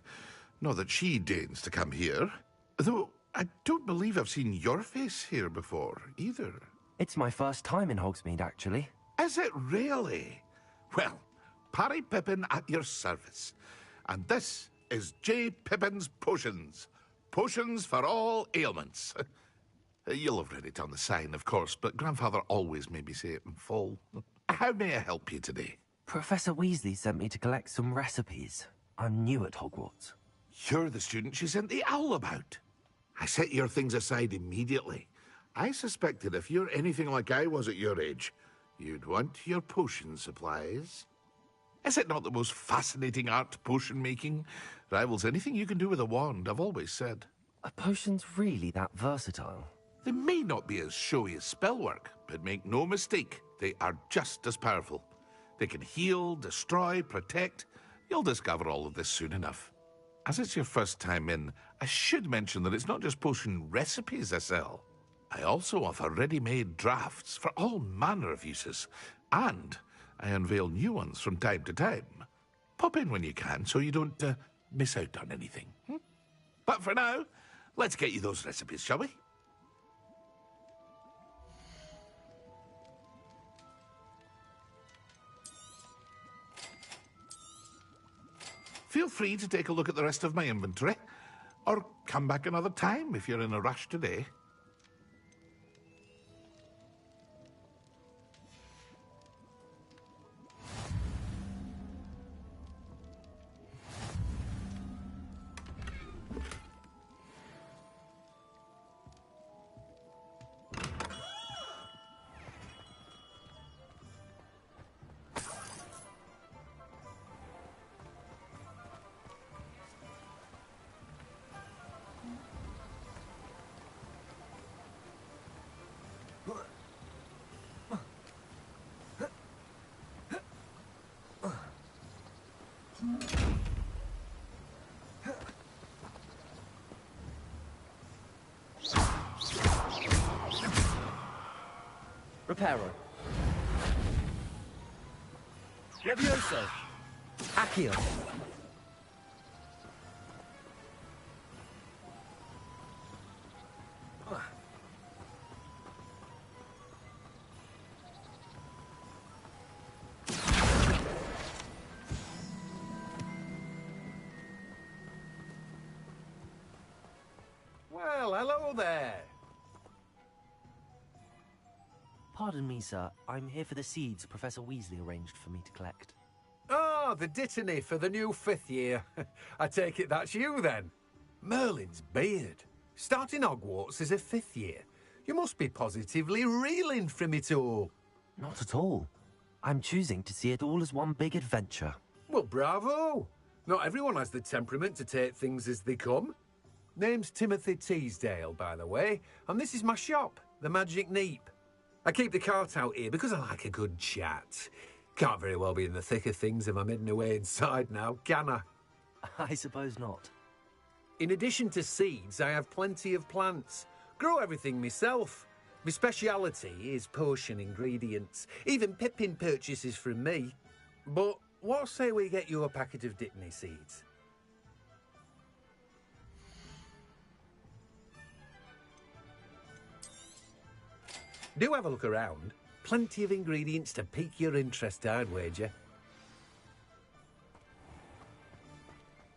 Not that she deigns to come here. Though, I don't believe I've seen your face here before, either. It's my first time in Hogsmeade, actually. Is it really? Well, Parry Pippin at your service. And this is J. Pippin's Potions. Potions for all ailments. You'll have read it on the sign, of course, but Grandfather always made me say it in full. How may I help you today? Professor Weasley sent me to collect some recipes. I'm new at Hogwarts. You're the student she sent the owl about. I set your things aside immediately. I suspected if you're anything like I was at your age, you'd want your potion supplies. Is it not the most fascinating art, potion making? Rivals anything you can do with a wand, I've always said. Are potions really that versatile? They may not be as showy as spellwork, but make no mistake, they are just as powerful. They can heal, destroy, protect. You'll discover all of this soon enough. As it's your first time in, I should mention that it's not just potion recipes I sell. I also offer ready-made drafts for all manner of uses, and I unveil new ones from time to time. Pop in when you can so you don't miss out on anything. But for now, let's get you those recipes, shall we? Feel free to take a look at the rest of my inventory, or come back another time if you're in a rush today. Reparo. Levioso. Accio. Well, hello there. Pardon me, sir. I'm here for the seeds Professor Weasley arranged for me to collect. Oh, the dittany for the new 5th year. I take it that's you, then. Merlin's beard. Starting Hogwarts as a 5th year. You must be positively reeling from it all. Not at all. I'm choosing to see it all as one big adventure. Well, bravo. Not everyone has the temperament to take things as they come. Name's Timothy Teasdale, by the way, and this is my shop, the Magic Neep. I keep the cart out here because I like a good chat. Can't very well be in the thick of things if I'm hidden away inside now, can I? I suppose not. In addition to seeds, I have plenty of plants. Grow everything myself. My speciality is potion ingredients. Even Pippin purchases from me. But what say we get you a packet of Dittany seeds? Do have a look around. Plenty of ingredients to pique your interest, I'd wager.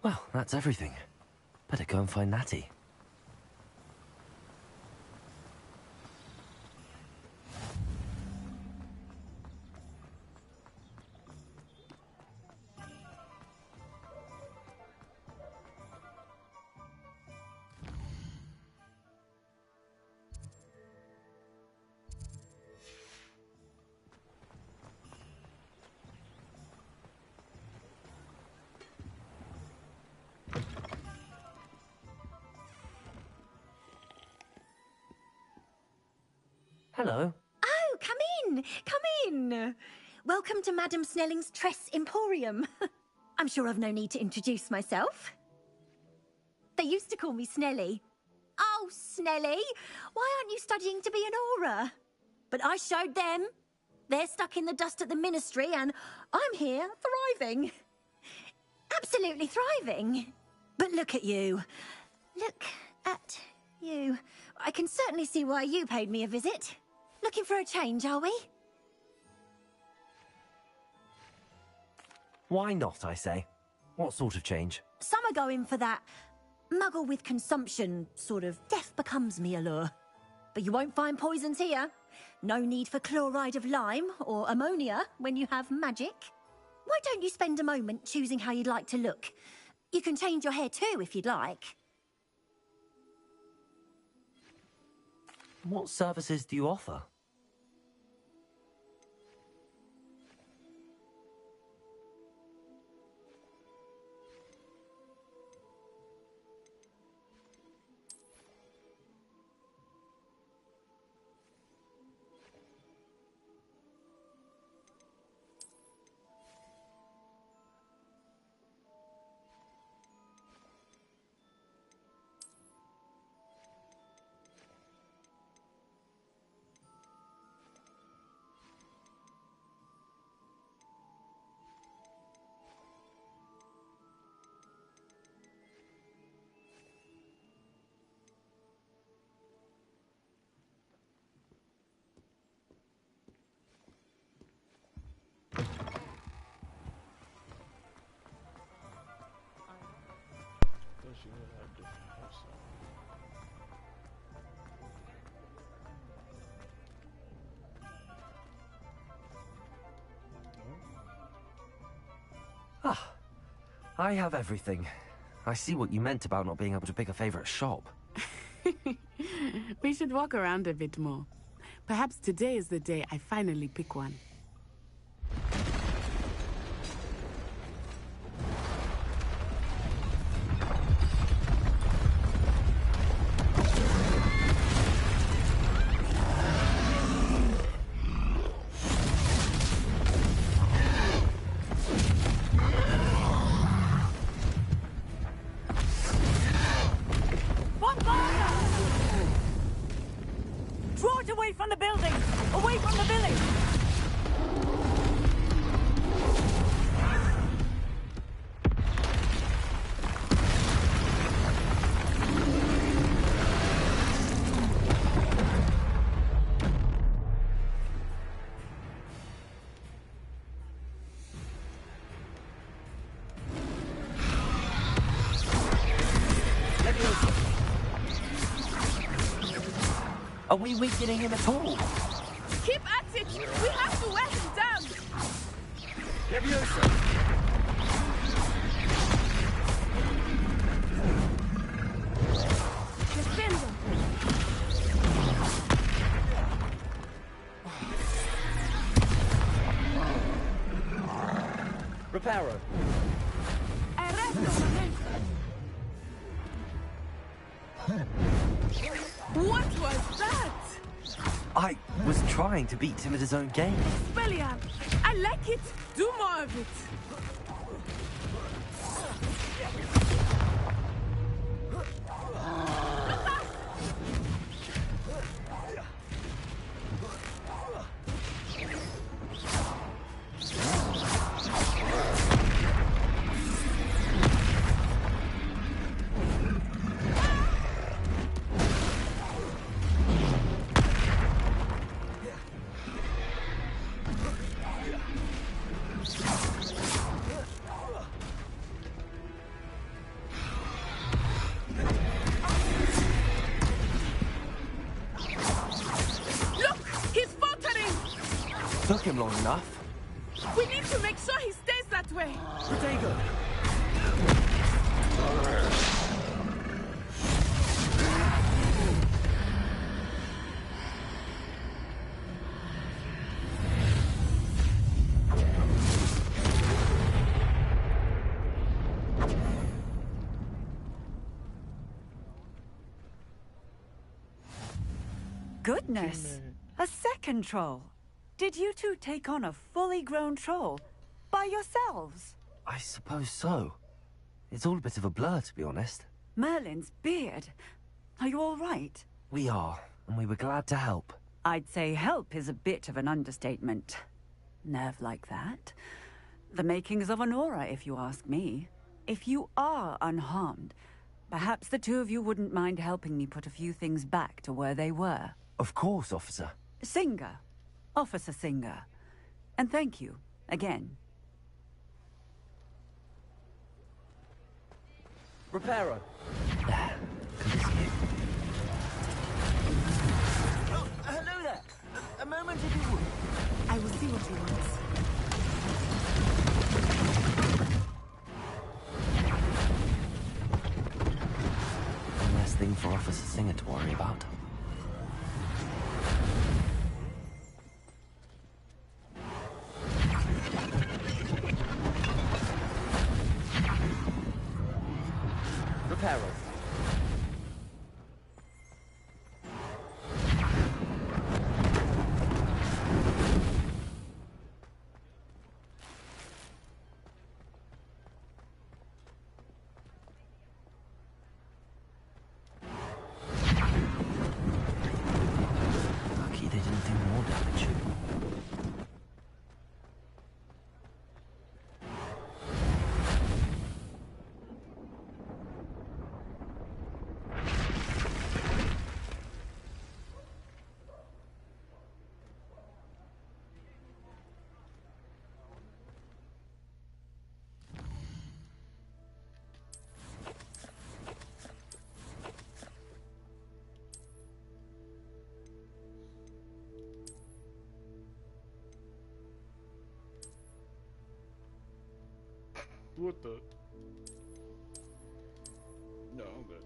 Well, that's everything. Better go and find Natty. Hello. Oh, come in! Come in! Welcome to Madame Snelling's Tress Emporium. I'm sure I've no need to introduce myself. They used to call me Snelly. Oh, Snelly, why aren't you studying to be an aura? But I showed them. They're stuck in the dust at the Ministry, and I'm here, thriving. Absolutely thriving. But look at you. Look at you. I can certainly see why you paid me a visit. Looking for a change, are we? Why not, I say? What sort of change? Some are going for that Muggle with consumption, sort of death becomes me allure. But you won't find poisons here. No need for chloride of lime or ammonia when you have magic. Why don't you spend a moment choosing how you'd like to look? You can change your hair too if you'd like. What services do you offer? She would have different hairstyle. Ah, I have everything. I see what you meant about not being able to pick a favorite shop. We should walk around a bit more. Perhaps today is the day I finally pick one. Draw it away from the building! Away from the village! Are we weakening him at all? Keep at it! We have to wear him down! Leviosa! Defend him! Reparo! What was that? I was trying to beat him at his own game. Expelliarm! I like it! Do more of it! Took him long enough. We need to make sure he stays that way. Protego! Goodness! A second troll! Did you two take on a fully grown troll by yourselves? I suppose so. It's all a bit of a blur, to be honest. Merlin's beard. Are you all right? We are, and we were glad to help. I'd say help is a bit of an understatement. Nerve like that. The makings of an aura, if you ask me. If you are unharmed, perhaps the two of you wouldn't mind helping me put a few things back to where they were. Of course, officer. Singer. Officer Singer. And thank you, again. Reparo! Singer to worry about. Reparo. Lucky they didn't do more damage. What the? No, I'm good.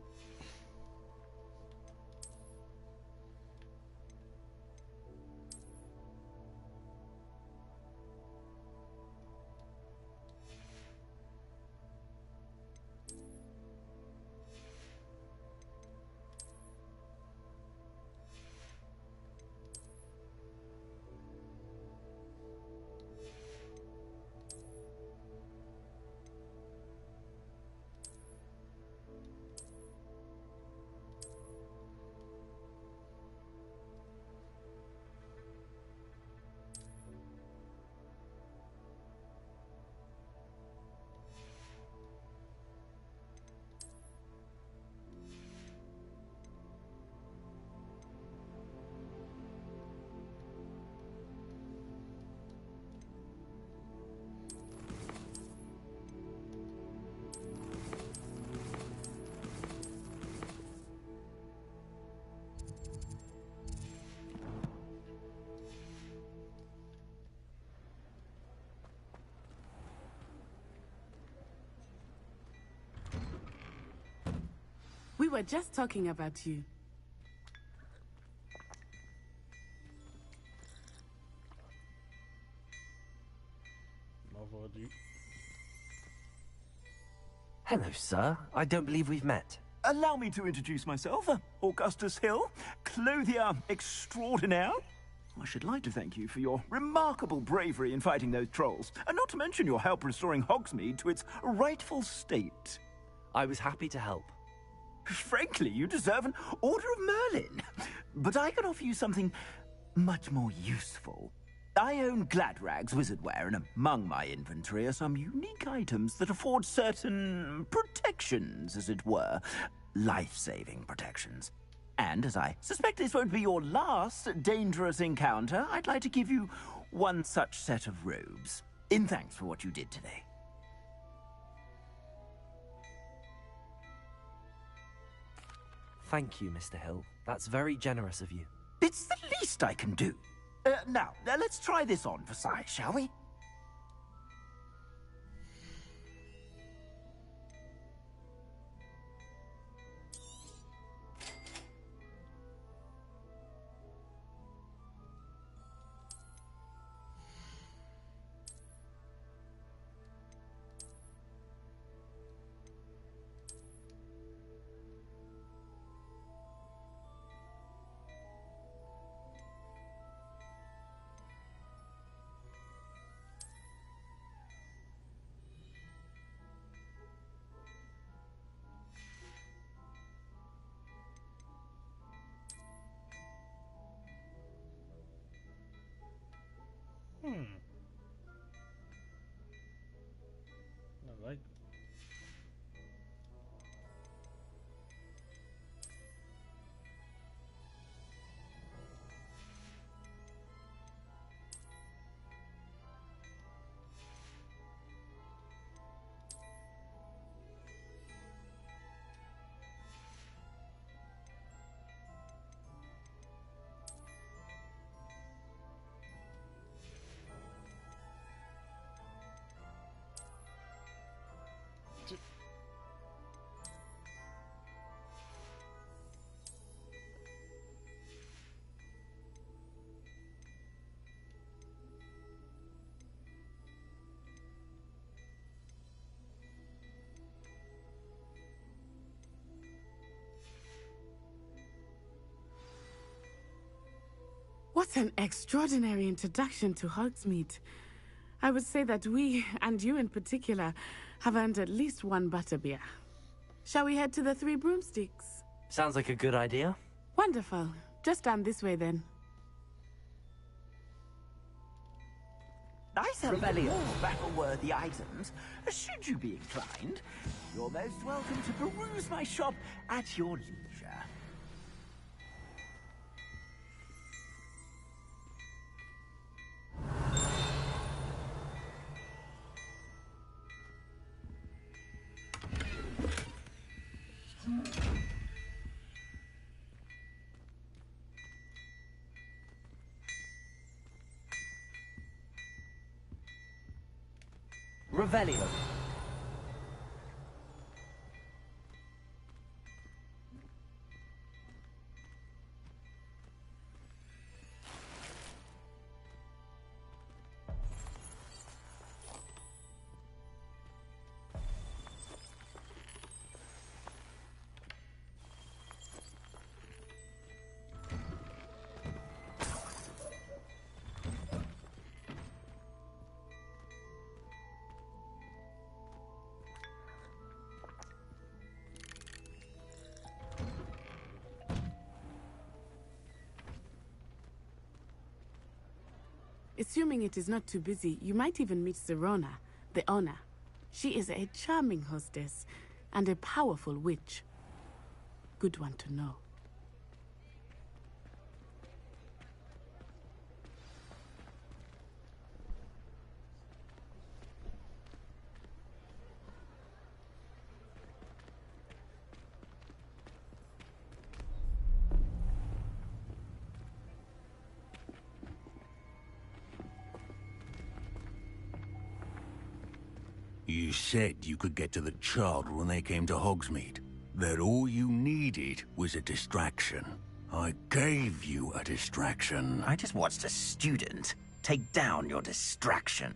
We were just talking about you. Hello, sir. I don't believe we've met. Allow me to introduce myself, Augustus Hill, clothier extraordinaire. I should like to thank you for your remarkable bravery in fighting those trolls, and not to mention your help restoring Hogsmeade to its rightful state. I was happy to help. Frankly, you deserve an Order of Merlin. But I can offer you something much more useful. I own Gladrag's wizardware, and among my inventory are some unique items that afford certain protections, as it were. Life-saving protections. And as I suspect this won't be your last dangerous encounter, I'd like to give you one such set of robes, in thanks for what you did today. Thank you, Mr. Hill. That's very generous of you. It's the least I can do. Now, let's try this on for size, shall we? All right. What an extraordinary introduction to Hogsmeade. I would say that we, and you in particular, have earned at least one butterbeer. Shall we head to the Three Broomsticks? Sounds like a good idea. Wonderful. Just down this way then. I sell value battle-worthy items. Should you be inclined, you're most welcome to peruse my shop at your leisure. Revelio. Assuming it is not too busy, you might even meet Sirona, the owner. She is a charming hostess and a powerful witch. Good one to know. You said you could get to the child when they came to Hogsmeade. That all you needed was a distraction. I gave you a distraction. I just watched a student take down your distraction.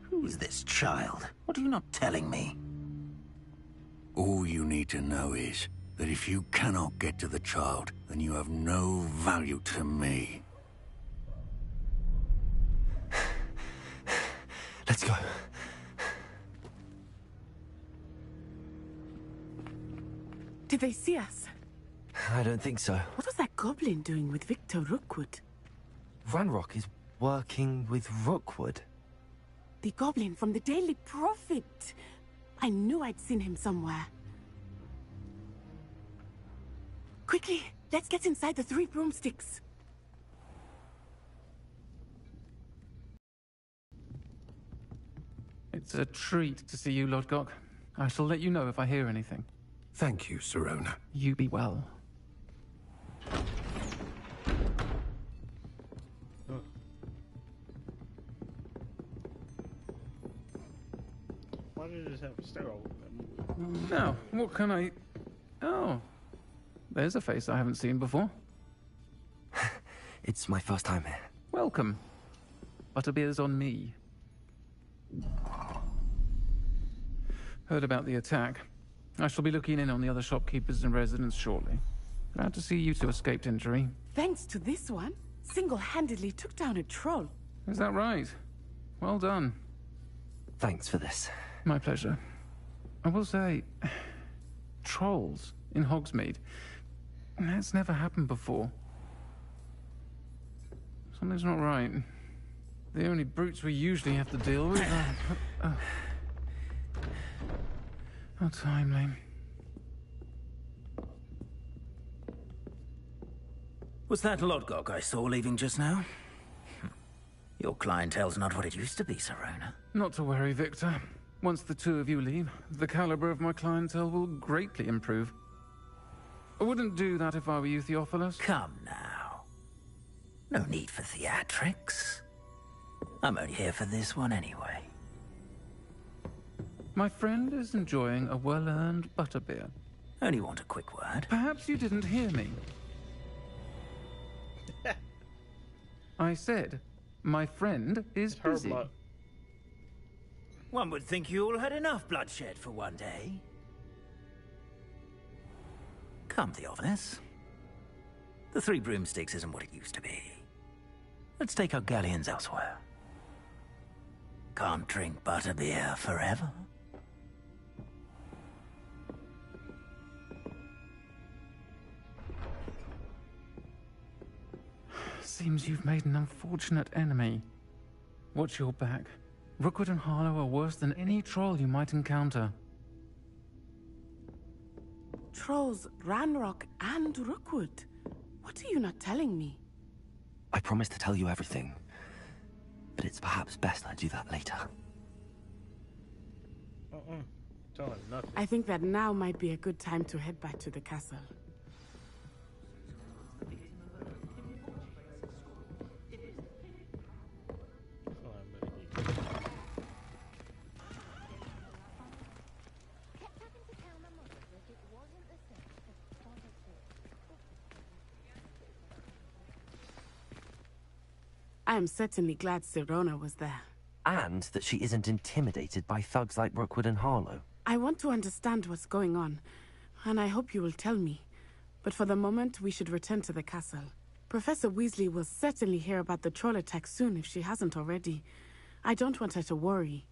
Who is this child? What are you not telling me? All you need to know is that if you cannot get to the child, then you have no value to me. Let's go. Did they see us? I don't think so. What was that goblin doing with Victor Rookwood? Ranrock is working with Rookwood. The goblin from the Daily Prophet. I knew I'd seen him somewhere. Quickly, let's get inside the Three Broomsticks. It's a treat to see you, Lodgok. I shall let you know if I hear anything. Thank you, Sirona. You be well. Why did it just have a stairwell? Now, what can I... Oh, there's a face I haven't seen before. It's my first time here. Welcome. Butterbeer's on me. Heard about the attack. I shall be looking in on the other shopkeepers and residents shortly. Glad to see you two escaped injury. Thanks to this one, single-handedly took down a troll. Is that right? Well done. Thanks for this. My pleasure. I will say, trolls in Hogsmeade. That's never happened before. Something's not right. The only brutes we usually have to deal with are... How timely. Was that Lodgok I saw leaving just now? Your clientele's not what it used to be, Sirona. Not to worry, Victor. Once the two of you leave, the caliber of my clientele will greatly improve. I wouldn't do that if I were you, Theophilus. Come now. No need for theatrics. I'm only here for this one anyway. My friend is enjoying a well-earned butterbeer. Only want a quick word. Perhaps you didn't hear me. I said, my friend is busy. One would think you all had enough bloodshed for one day. Come, Theophilus. The Three Broomsticks isn't what it used to be. Let's take our galleons elsewhere. Can't drink butterbeer forever. Seems you've made an unfortunate enemy. Watch your back. Rookwood and Harlow are worse than any troll you might encounter. Trolls, Ranrock, and Rookwood. What are you not telling me? I promised to tell you everything, but it's perhaps best I do that later. Tell him nothing. I think that now might be a good time to head back to the castle. I am certainly glad Sirona was there. And that she isn't intimidated by thugs like Rookwood and Harlow. I want to understand what's going on, and I hope you will tell me. But for the moment, we should return to the castle. Professor Weasley will certainly hear about the troll attack soon if she hasn't already. I don't want her to worry.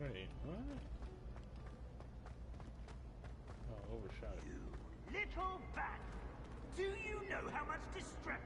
Wait, what? overshot it. Little bat! Do you know how much distress...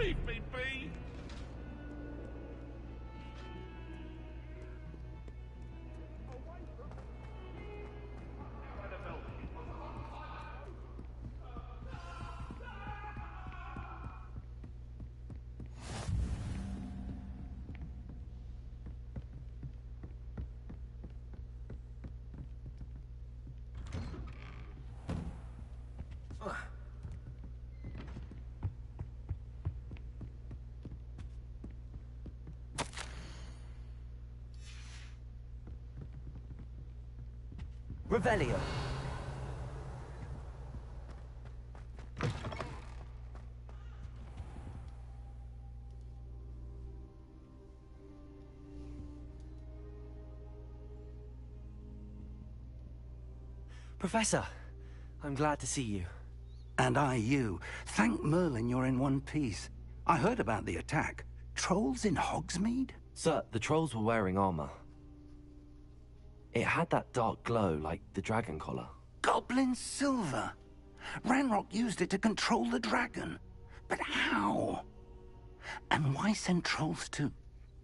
Leave me be! Revelio. Professor, I'm glad to see you. And I you. Thank Merlin you're in one piece. I heard about the attack. Trolls in Hogsmeade? Sir, the trolls were wearing armor. It had that dark glow like the dragon collar. Goblin silver! Ranrock used it to control the dragon. But how? And why send trolls too?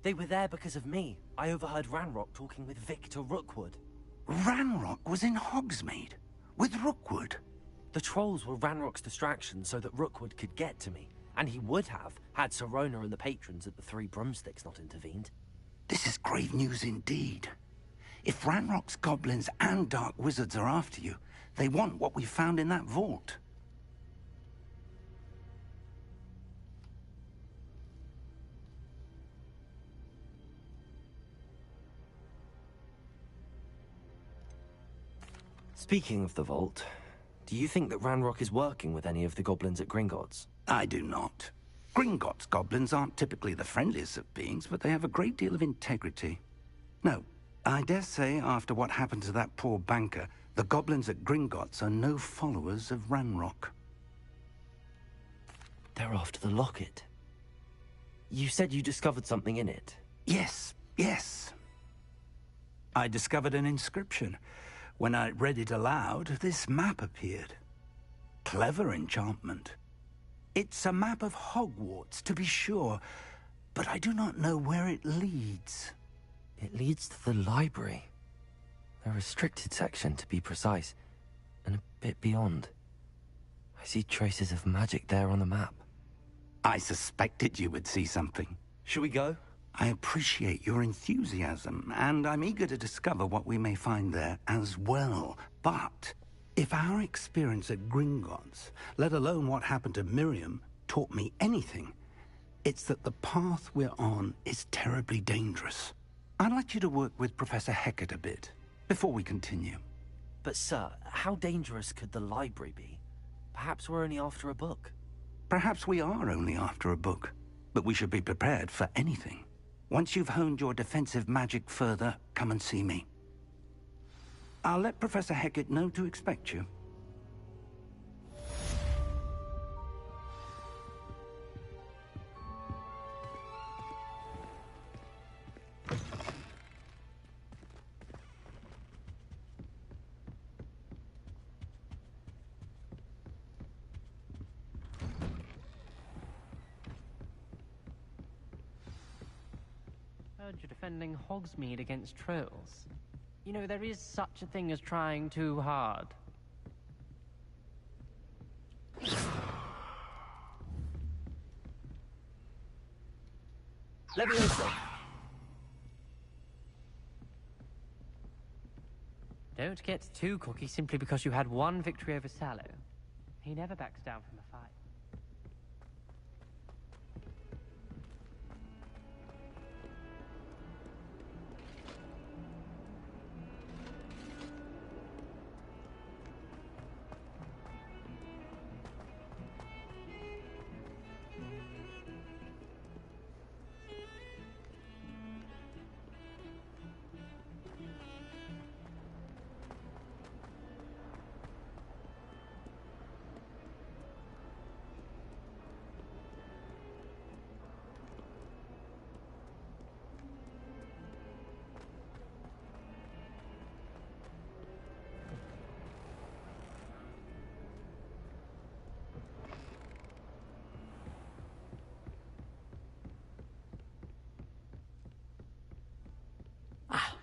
They were there because of me. I overheard Ranrock talking with Victor Rookwood. Ranrock was in Hogsmeade? With Rookwood? The trolls were Ranrock's distraction so that Rookwood could get to me. And he would have, had Sirona and the patrons at the Three Broomsticks not intervened. This is grave news indeed. If Ranrock's goblins and dark wizards are after you, they want what we found in that vault. Speaking of the vault, do you think that Ranrock is working with any of the goblins at Gringotts? I do not. Gringotts goblins aren't typically the friendliest of beings, but they have a great deal of integrity. No, I dare say after what happened to that poor banker, the goblins at Gringotts are no followers of Ranrock. They're after the locket. You said you discovered something in it. Yes, yes. I discovered an inscription. When I read it aloud, this map appeared. Clever enchantment. It's a map of Hogwarts, to be sure, but I do not know where it leads. It leads to the library. A restricted section, to be precise, and a bit beyond. I see traces of magic there on the map. I suspected you would see something. Shall we go? I appreciate your enthusiasm, and I'm eager to discover what we may find there as well. But if our experience at Gringotts, let alone what happened to Miriam, taught me anything, it's that the path we're on is terribly dangerous. I'd like you to work with Professor Hecat a bit, before we continue. But sir, how dangerous could the library be? Perhaps we're only after a book. Perhaps we are only after a book, but we should be prepared for anything. Once you've honed your defensive magic further, come and see me. I'll let Professor Hecat know to expect you. Heard you're defending Hogsmeade against trolls. You know, there is such a thing as trying too hard. Leviosa! Don't get too cocky simply because you had one victory over Sallow. He never backs down from a fight.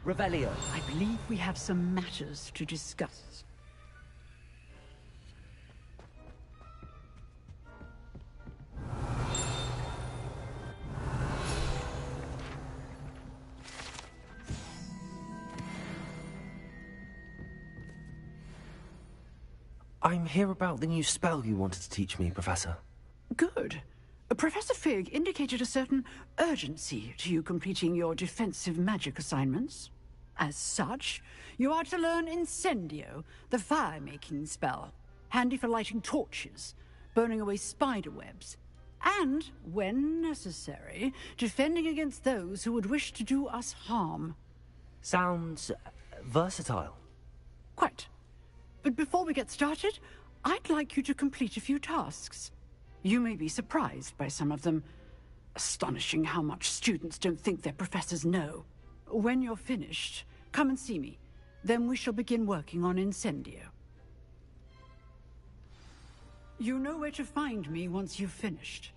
Revelio. I believe we have some matters to discuss. I'm here about the new spell you wanted to teach me, Professor. Good. Professor Fig indicated a certain urgency to you completing your defensive magic assignments. As such, you are to learn Incendio, the fire-making spell, handy for lighting torches, burning away spider webs, and, when necessary, defending against those who would wish to do us harm. Sounds versatile. Quite. But before we get started, I'd like you to complete a few tasks. You may be surprised by some of them. Astonishing how much students don't think their professors know. When you're finished, come and see me. Then we shall begin working on Incendio. You know where to find me once you've finished.